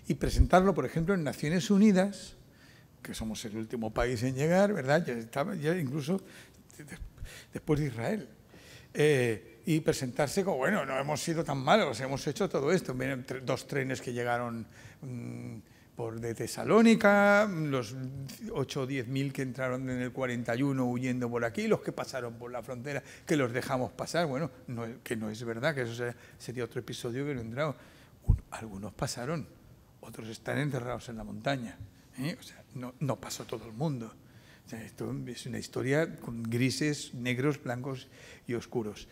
y presentarlo, por ejemplo, en Naciones Unidas, que somos el último país en llegar, ¿verdad? Ya incluso después de Israel. Y presentarse como, bueno, no hemos sido tan malos, hemos hecho todo esto. Vienen 2 trenes que llegaron de Tesalónica, los 8 o 10.000 que entraron en el 41 huyendo por aquí, los que pasaron por la frontera, que los dejamos pasar. Bueno, que no es verdad, que eso sería otro episodio que no entrado. Algunos pasaron, otros están enterrados en la montaña. O sea, no pasó todo el mundo. O sea, esto es una historia con grises, negros, blancos y oscuros.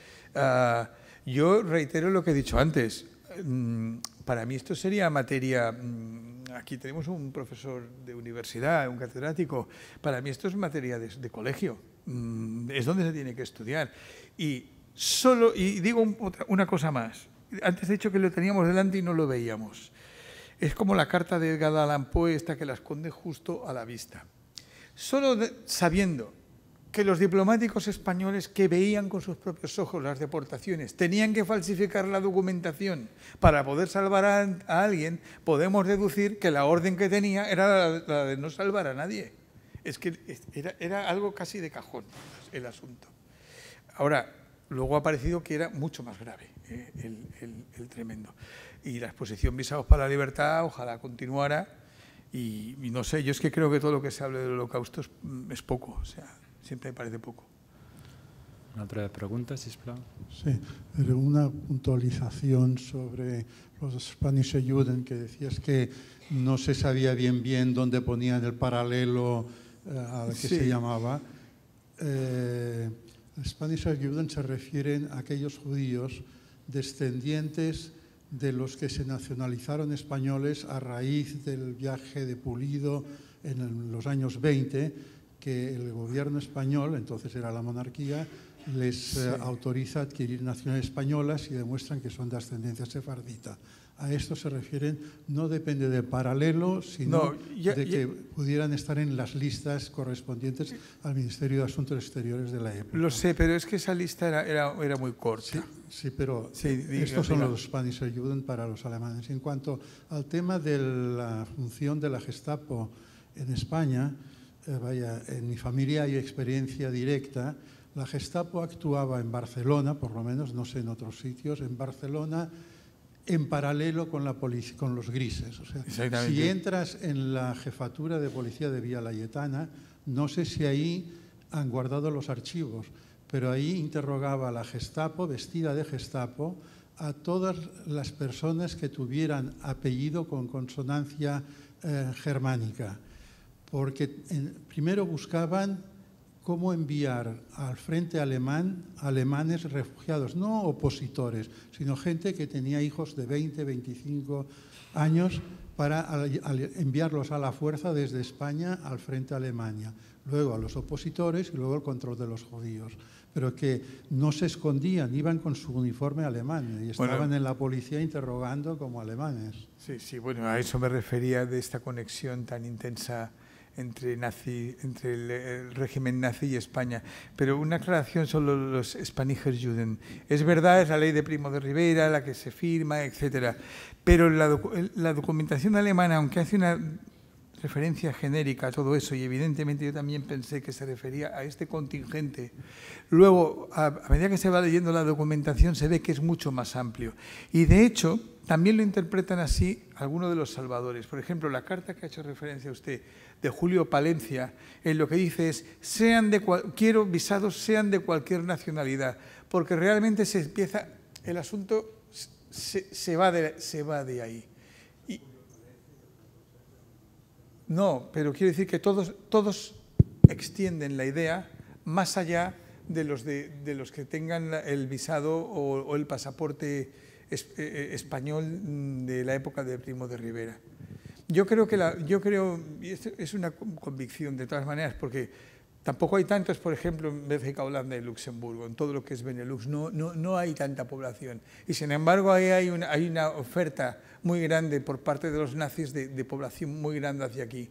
Yo reitero lo que he dicho antes. Para mí esto sería materia... Aquí tenemos un profesor de universidad, un catedrático. Para mí esto es materia de colegio. Es donde se tiene que estudiar. Y digo una cosa más. Antes he dicho que lo teníamos delante y no lo veíamos. Es como la carta de Edgar Allan Poe, esta que la esconde justo a la vista. Solo sabiendo que los diplomáticos españoles que veían con sus propios ojos las deportaciones tenían que falsificar la documentación para poder salvar a alguien, podemos deducir que la orden que tenía era la de no salvar a nadie. Es que era algo casi de cajón el asunto. Ahora, luego ha parecido que era mucho más grave el tremendo. Y la exposición Visados para la Libertad ojalá continuara y no sé, yo es que creo que todo lo que se hable del Holocausto es poco, o sea, siempre me parece poco. Una otra pregunta, sisplau. Sí, pero una puntualización sobre los Spanische Juden, que decías que no se sabía bien dónde ponían el paralelo al que se llamaba. Spanische Juden se refieren a aquellos judíos descendientes de los que se nacionalizaron españoles a raíz del viaje de Pulido en los años 20, que el gobierno español, entonces era la monarquía, les autoriza a adquirir nacionalidades españolas y demuestran que son de ascendencia sefardita. A esto se refieren, no depende del paralelo, sino de que pudieran estar en las listas correspondientes al Ministerio de Asuntos Exteriores de la época. Lo sé, pero es que esa lista era muy corta. Sí, pero estos son los Spanische Juden para los alemanes. En cuanto al tema de la función de la Gestapo en España, en mi familia hay experiencia directa. La Gestapo actuaba en Barcelona, por lo menos, no sé en otros sitios, en Barcelona, en paralelo con la policía, con los grises. O sea, si entras en la jefatura de policía de Villa Laietana, no sé si ahí han guardado los archivos, pero ahí interrogaba a la Gestapo, vestida de Gestapo, a todas las personas que tuvieran apellido con consonancia germánica, porque primero buscaban cómo enviar al frente alemán alemanes refugiados, no opositores, sino gente que tenía hijos de 20, 25 años para enviarlos a la fuerza desde España al frente a Alemania, luego a los opositores y luego el control de los judíos. Pero que no se escondían, iban con su uniforme alemán y estaban en la policía interrogando como alemanes. Sí, bueno, a eso me refería de esta conexión tan intensa entre el régimen nazi y España. Pero una aclaración sobre los Spanische Juden. Es verdad, es la ley de Primo de Rivera, la que se firma, etcétera. Pero la documentación alemana, aunque hace una referencia genérica a todo eso, y evidentemente yo también pensé que se refería a este contingente, luego, a medida que se va leyendo la documentación, se ve que es mucho más amplio. Y de hecho, también lo interpretan así algunos de los salvadores. Por ejemplo, la carta que ha hecho referencia usted, de Julio Palencia, en lo que dice es, quiero visados sean de cualquier nacionalidad, porque realmente el asunto se va de ahí. No, pero quiero decir que todos extienden la idea más allá de los que tengan el visado o el pasaporte español de la época de Primo de Rivera. Yo creo, y esto es una convicción de todas maneras, porque tampoco hay tantos, por ejemplo, en Bélgica, Holanda y Luxemburgo, en todo lo que es Benelux, no hay tanta población. Y sin embargo, ahí hay una oferta muy grande por parte de los nazis de población muy grande hacia aquí.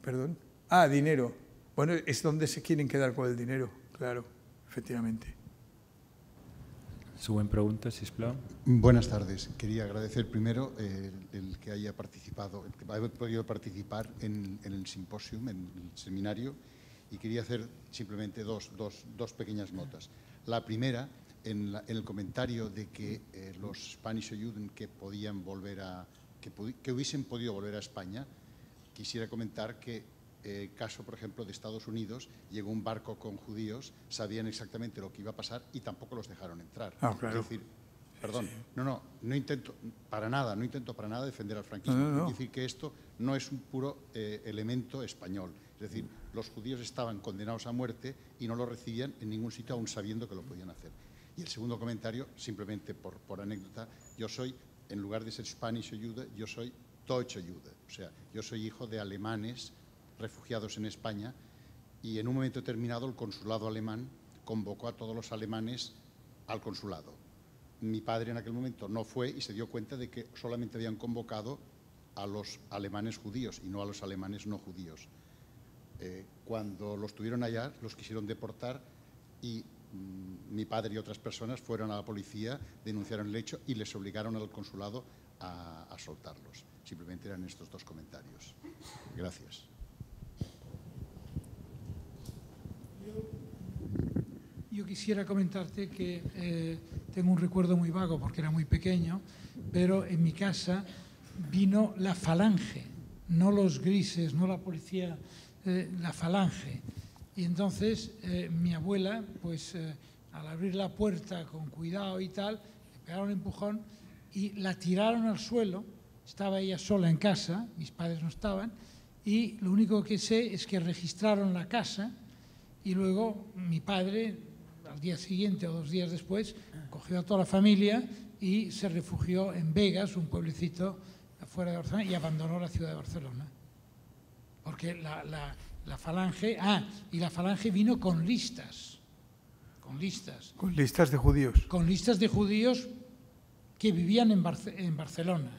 ¿Perdón? Dinero. Bueno, es donde se quieren quedar con el dinero, claro, efectivamente. Següent pregunta, sisplau. Buenas tardes. Quería agradecer primero el que haya participado, el que haya podido participar en el simposium, en el seminario, y quería hacer simplemente dos pequeñas notas. La primera, en el comentario de que los Spanische Juden que hubiesen podido volver a España, quisiera comentar que caso, por ejemplo, de Estados Unidos, llegó un barco con judíos, sabían exactamente lo que iba a pasar y tampoco los dejaron entrar. Claro. Es decir, perdón, no intento para nada defender al franquismo. No. Es decir, que esto no es un puro elemento español. Es decir, los judíos estaban condenados a muerte y no lo recibían en ningún sitio, aún sabiendo que lo podían hacer. Y el segundo comentario, simplemente por anécdota, yo soy, en lugar de ser Spanische Jude, yo soy Deutsche Jude. O sea, yo soy hijo de alemanes refugiados en España, y en un momento determinado el consulado alemán convocó a todos los alemanes al consulado. Mi padre en aquel momento no fue y se dio cuenta de que solamente habían convocado a los alemanes judíos y no a los alemanes no judíos. Cuando los tuvieron allá, los quisieron deportar y mi padre y otras personas fueron a la policía, denunciaron el hecho y les obligaron al consulado a soltarlos. Simplemente eran estos dos comentarios. Gracias. Yo quisiera comentarte que tengo un recuerdo muy vago porque era muy pequeño, pero en mi casa vino la falange, no los grises, no la policía, la falange. Y entonces mi abuela, pues al abrir la puerta con cuidado y tal, le pegaron un empujón y la tiraron al suelo. Estaba ella sola en casa, mis padres no estaban, y lo único que sé es que registraron la casa y luego mi padre, al día siguiente o 2 días después, cogió a toda la familia y se refugió en Begas, un pueblecito afuera de Barcelona, y abandonó la ciudad de Barcelona. Porque la La Falange, y la Falange vino con listas. Con listas de judíos. Con listas de judíos que vivían en Barcelona.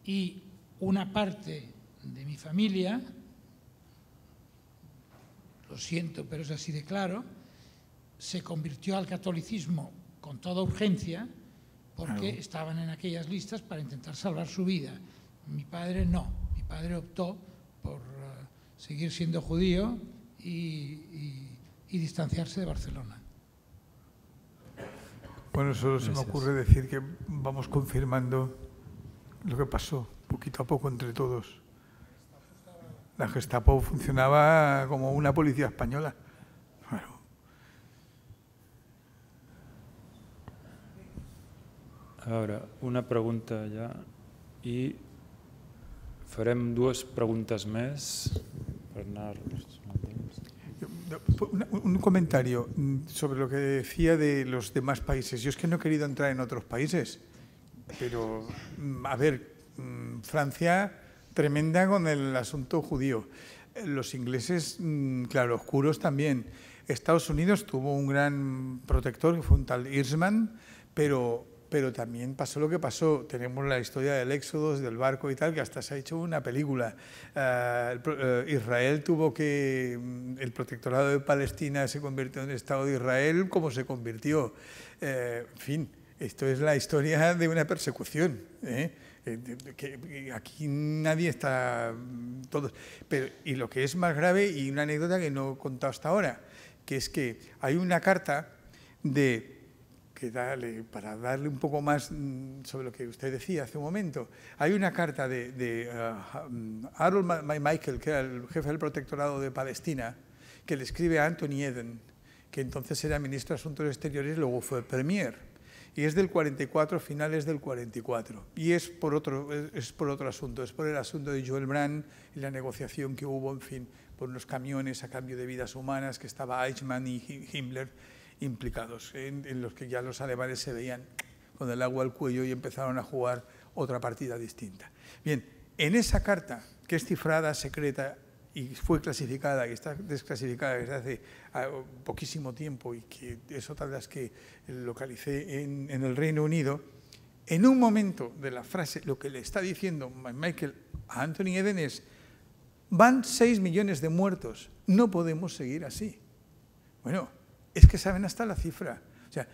Y una parte de mi familia, lo siento, pero es así de claro, se convirtió al catolicismo con toda urgencia porque estaban en aquellas listas para intentar salvar su vida. Mi padre no. Mi padre optó por seguir siendo judío y distanciarse de Barcelona. Bueno, solo se me ocurre decir que vamos confirmando lo que pasó poquito a poco entre todos. La Gestapo funcionaba como una policía española. Claro. Ara, una pregunta ja i farem dues preguntes més per anar... Un comentario sobre lo que decía de los demás países. Yo es que no he querido entrar en otros países, pero a ver, Francia tremenda con el asunto judío. Los ingleses, claro, oscuros también. Estados Unidos tuvo un gran protector, que fue un tal Eastman, pero también pasó lo que pasó. Tenemos la historia del éxodo, del barco y tal, que hasta se ha hecho una película. Israel tuvo que... El protectorado de Palestina se convirtió en Estado de Israel como se convirtió. En fin, esto es la historia de una persecución, que aquí nadie está... todos. Y lo que es más grave, y una anécdota que no he contado hasta ahora, que es que hay una carta para darle un poco más sobre lo que usted decía hace un momento, hay una carta de Harold Michael, que era el jefe del protectorado de Palestina, que le escribe a Anthony Eden, que entonces era ministro de Asuntos Exteriores y luego fue premier. Y es del 44, finales del 44. Y es por otro asunto, es por el asunto de Joel Brandt y la negociación que hubo, en fin, por unos camiones a cambio de vidas humanas, que estaba Eichmann y Himmler implicados, en los que ya los alemanes se veían con el agua al cuello y empezaron a jugar otra partida distinta. Bien, en esa carta, que es cifrada, secreta, y fue clasificada y está desclasificada desde hace poquísimo tiempo, y que es otra de las que localicé en el Reino Unido, en un momento de la frase, lo que le está diciendo Michael a Anthony Eden es: van 6 millones de muertos, no podemos seguir así. Bueno, es que saben hasta la cifra. O sea,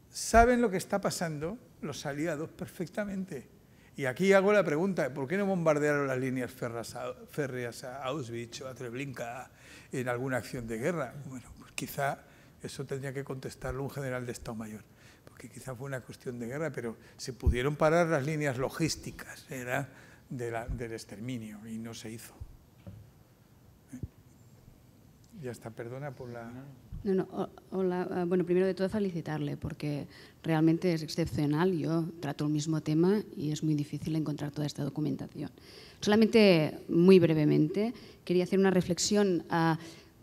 saben lo que está pasando los aliados perfectamente. Y aquí hago la pregunta, ¿por qué no bombardearon las líneas férreas a Auschwitz o a Treblinka en alguna acción de guerra? Bueno, pues quizá eso tendría que contestarlo un general de Estado Mayor, porque quizá fue una cuestión de guerra, pero se pudieron parar las líneas logísticas del exterminio y no se hizo. Ya está, perdona por la... No, hola. Bueno, primero de todo felicitarle porque realmente es excepcional. Yo trato el mismo tema y es muy difícil encontrar toda esta documentación. Solamente, muy brevemente, quería hacer una reflexión.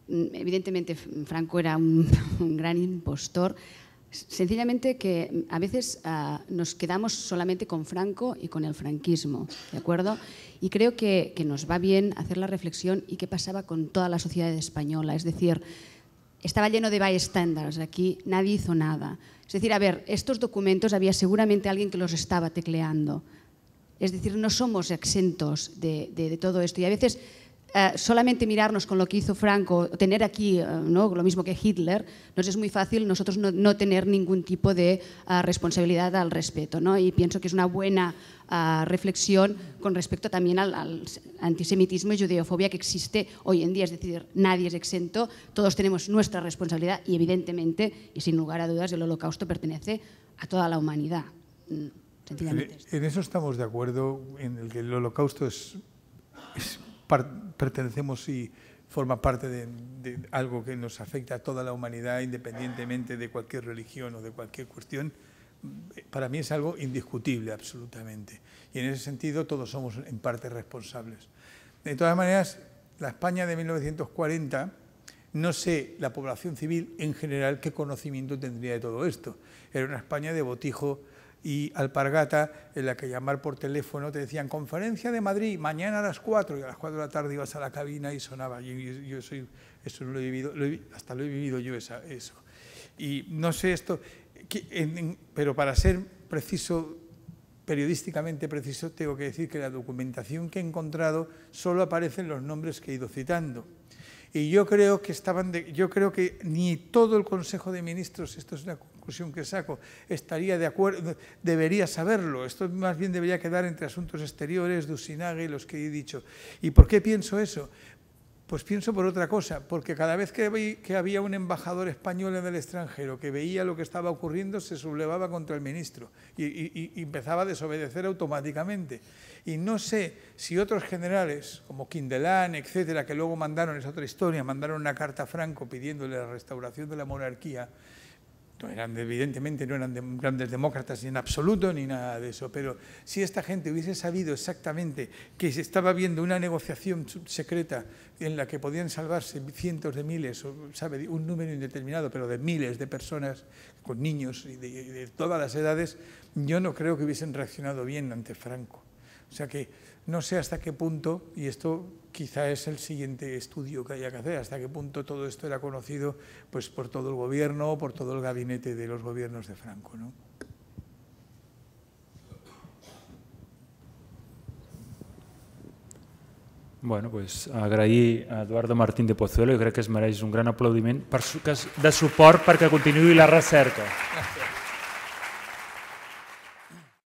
Evidentemente, Franco era un gran impostor. Sencillamente que a veces nos quedamos solamente con Franco y con el franquismo, ¿de acuerdo? Y creo que nos va bien hacer la reflexión y qué pasaba con toda la sociedad española. Es decir, estaba lleno de bystanders, aquí nadie hizo nada. Es decir, a ver, estos documentos había seguramente alguien que los estaba tecleando. Es decir, no somos exentos de todo esto. Y a veces solamente mirarnos con lo que hizo Franco, tener aquí ¿no? lo mismo que Hitler, nos es muy fácil nosotros no tener ningún tipo de responsabilidad al respecto, ¿no? Y pienso que es una buena reflexión con respecto también al antisemitismo y judeofobia que existe hoy en día. Es decir, nadie es exento, todos tenemos nuestra responsabilidad y evidentemente, y sin lugar a dudas, el Holocausto pertenece a toda la humanidad. Sencillamente. En eso estamos de acuerdo, en el que el Holocausto pertenecemos y forma parte de algo que nos afecta a toda la humanidad, independientemente de cualquier religión o de cualquier cuestión. Para mí es algo indiscutible, absolutamente. Y en ese sentido todos somos en parte responsables. De todas maneras, la España de 1940, no sé la población civil en general qué conocimiento tendría de todo esto. Era una España de botijo y alpargata en la que llamar por teléfono te decían conferencia de Madrid, mañana a las 4, y a las 4 de la tarde ibas a la cabina y sonaba. Eso no lo he vivido, hasta lo he vivido yo eso. Y no sé esto, pero para ser preciso, periodísticamente preciso, tengo que decir que la documentación que he encontrado solo aparecen los nombres que he ido citando. Y yo creo que ni todo el Consejo de Ministros, esto es una conclusión que saco, estaría de acuerdo, debería saberlo. Esto más bien debería quedar entre Asuntos Exteriores, Dusinaga y los que he dicho. ¿Y por qué pienso eso? Pues pienso por otra cosa, porque cada vez que había un embajador español en el extranjero que veía lo que estaba ocurriendo, se sublevaba contra el ministro y empezaba a desobedecer automáticamente. Y no sé si otros generales, como Quindelán, etcétera, que luego mandaron, es otra historia, mandaron una carta a Franco pidiéndole la restauración de la monarquía. Evidentemente no eran grandes demócratas ni en absoluto ni nada de eso, pero si esta gente hubiese sabido exactamente que se estaba viendo una negociación secreta en la que podían salvarse cientos de miles, o sabe, un número indeterminado, pero de miles de personas con niños y de todas las edades, yo no creo que hubiesen reaccionado bien ante Franco. O sea que no sé hasta qué punto, y esto quizá es el siguiente estudio que haya que hacer, hasta qué punto todo esto era conocido pues, por todo el gobierno, por todo el gabinete de los gobiernos de Franco, ¿no? Bueno, pues agrair a Eduardo Martín de Pozuelo i crec que es mereix un gran aplaudiment de suport perquè continuï la recerca.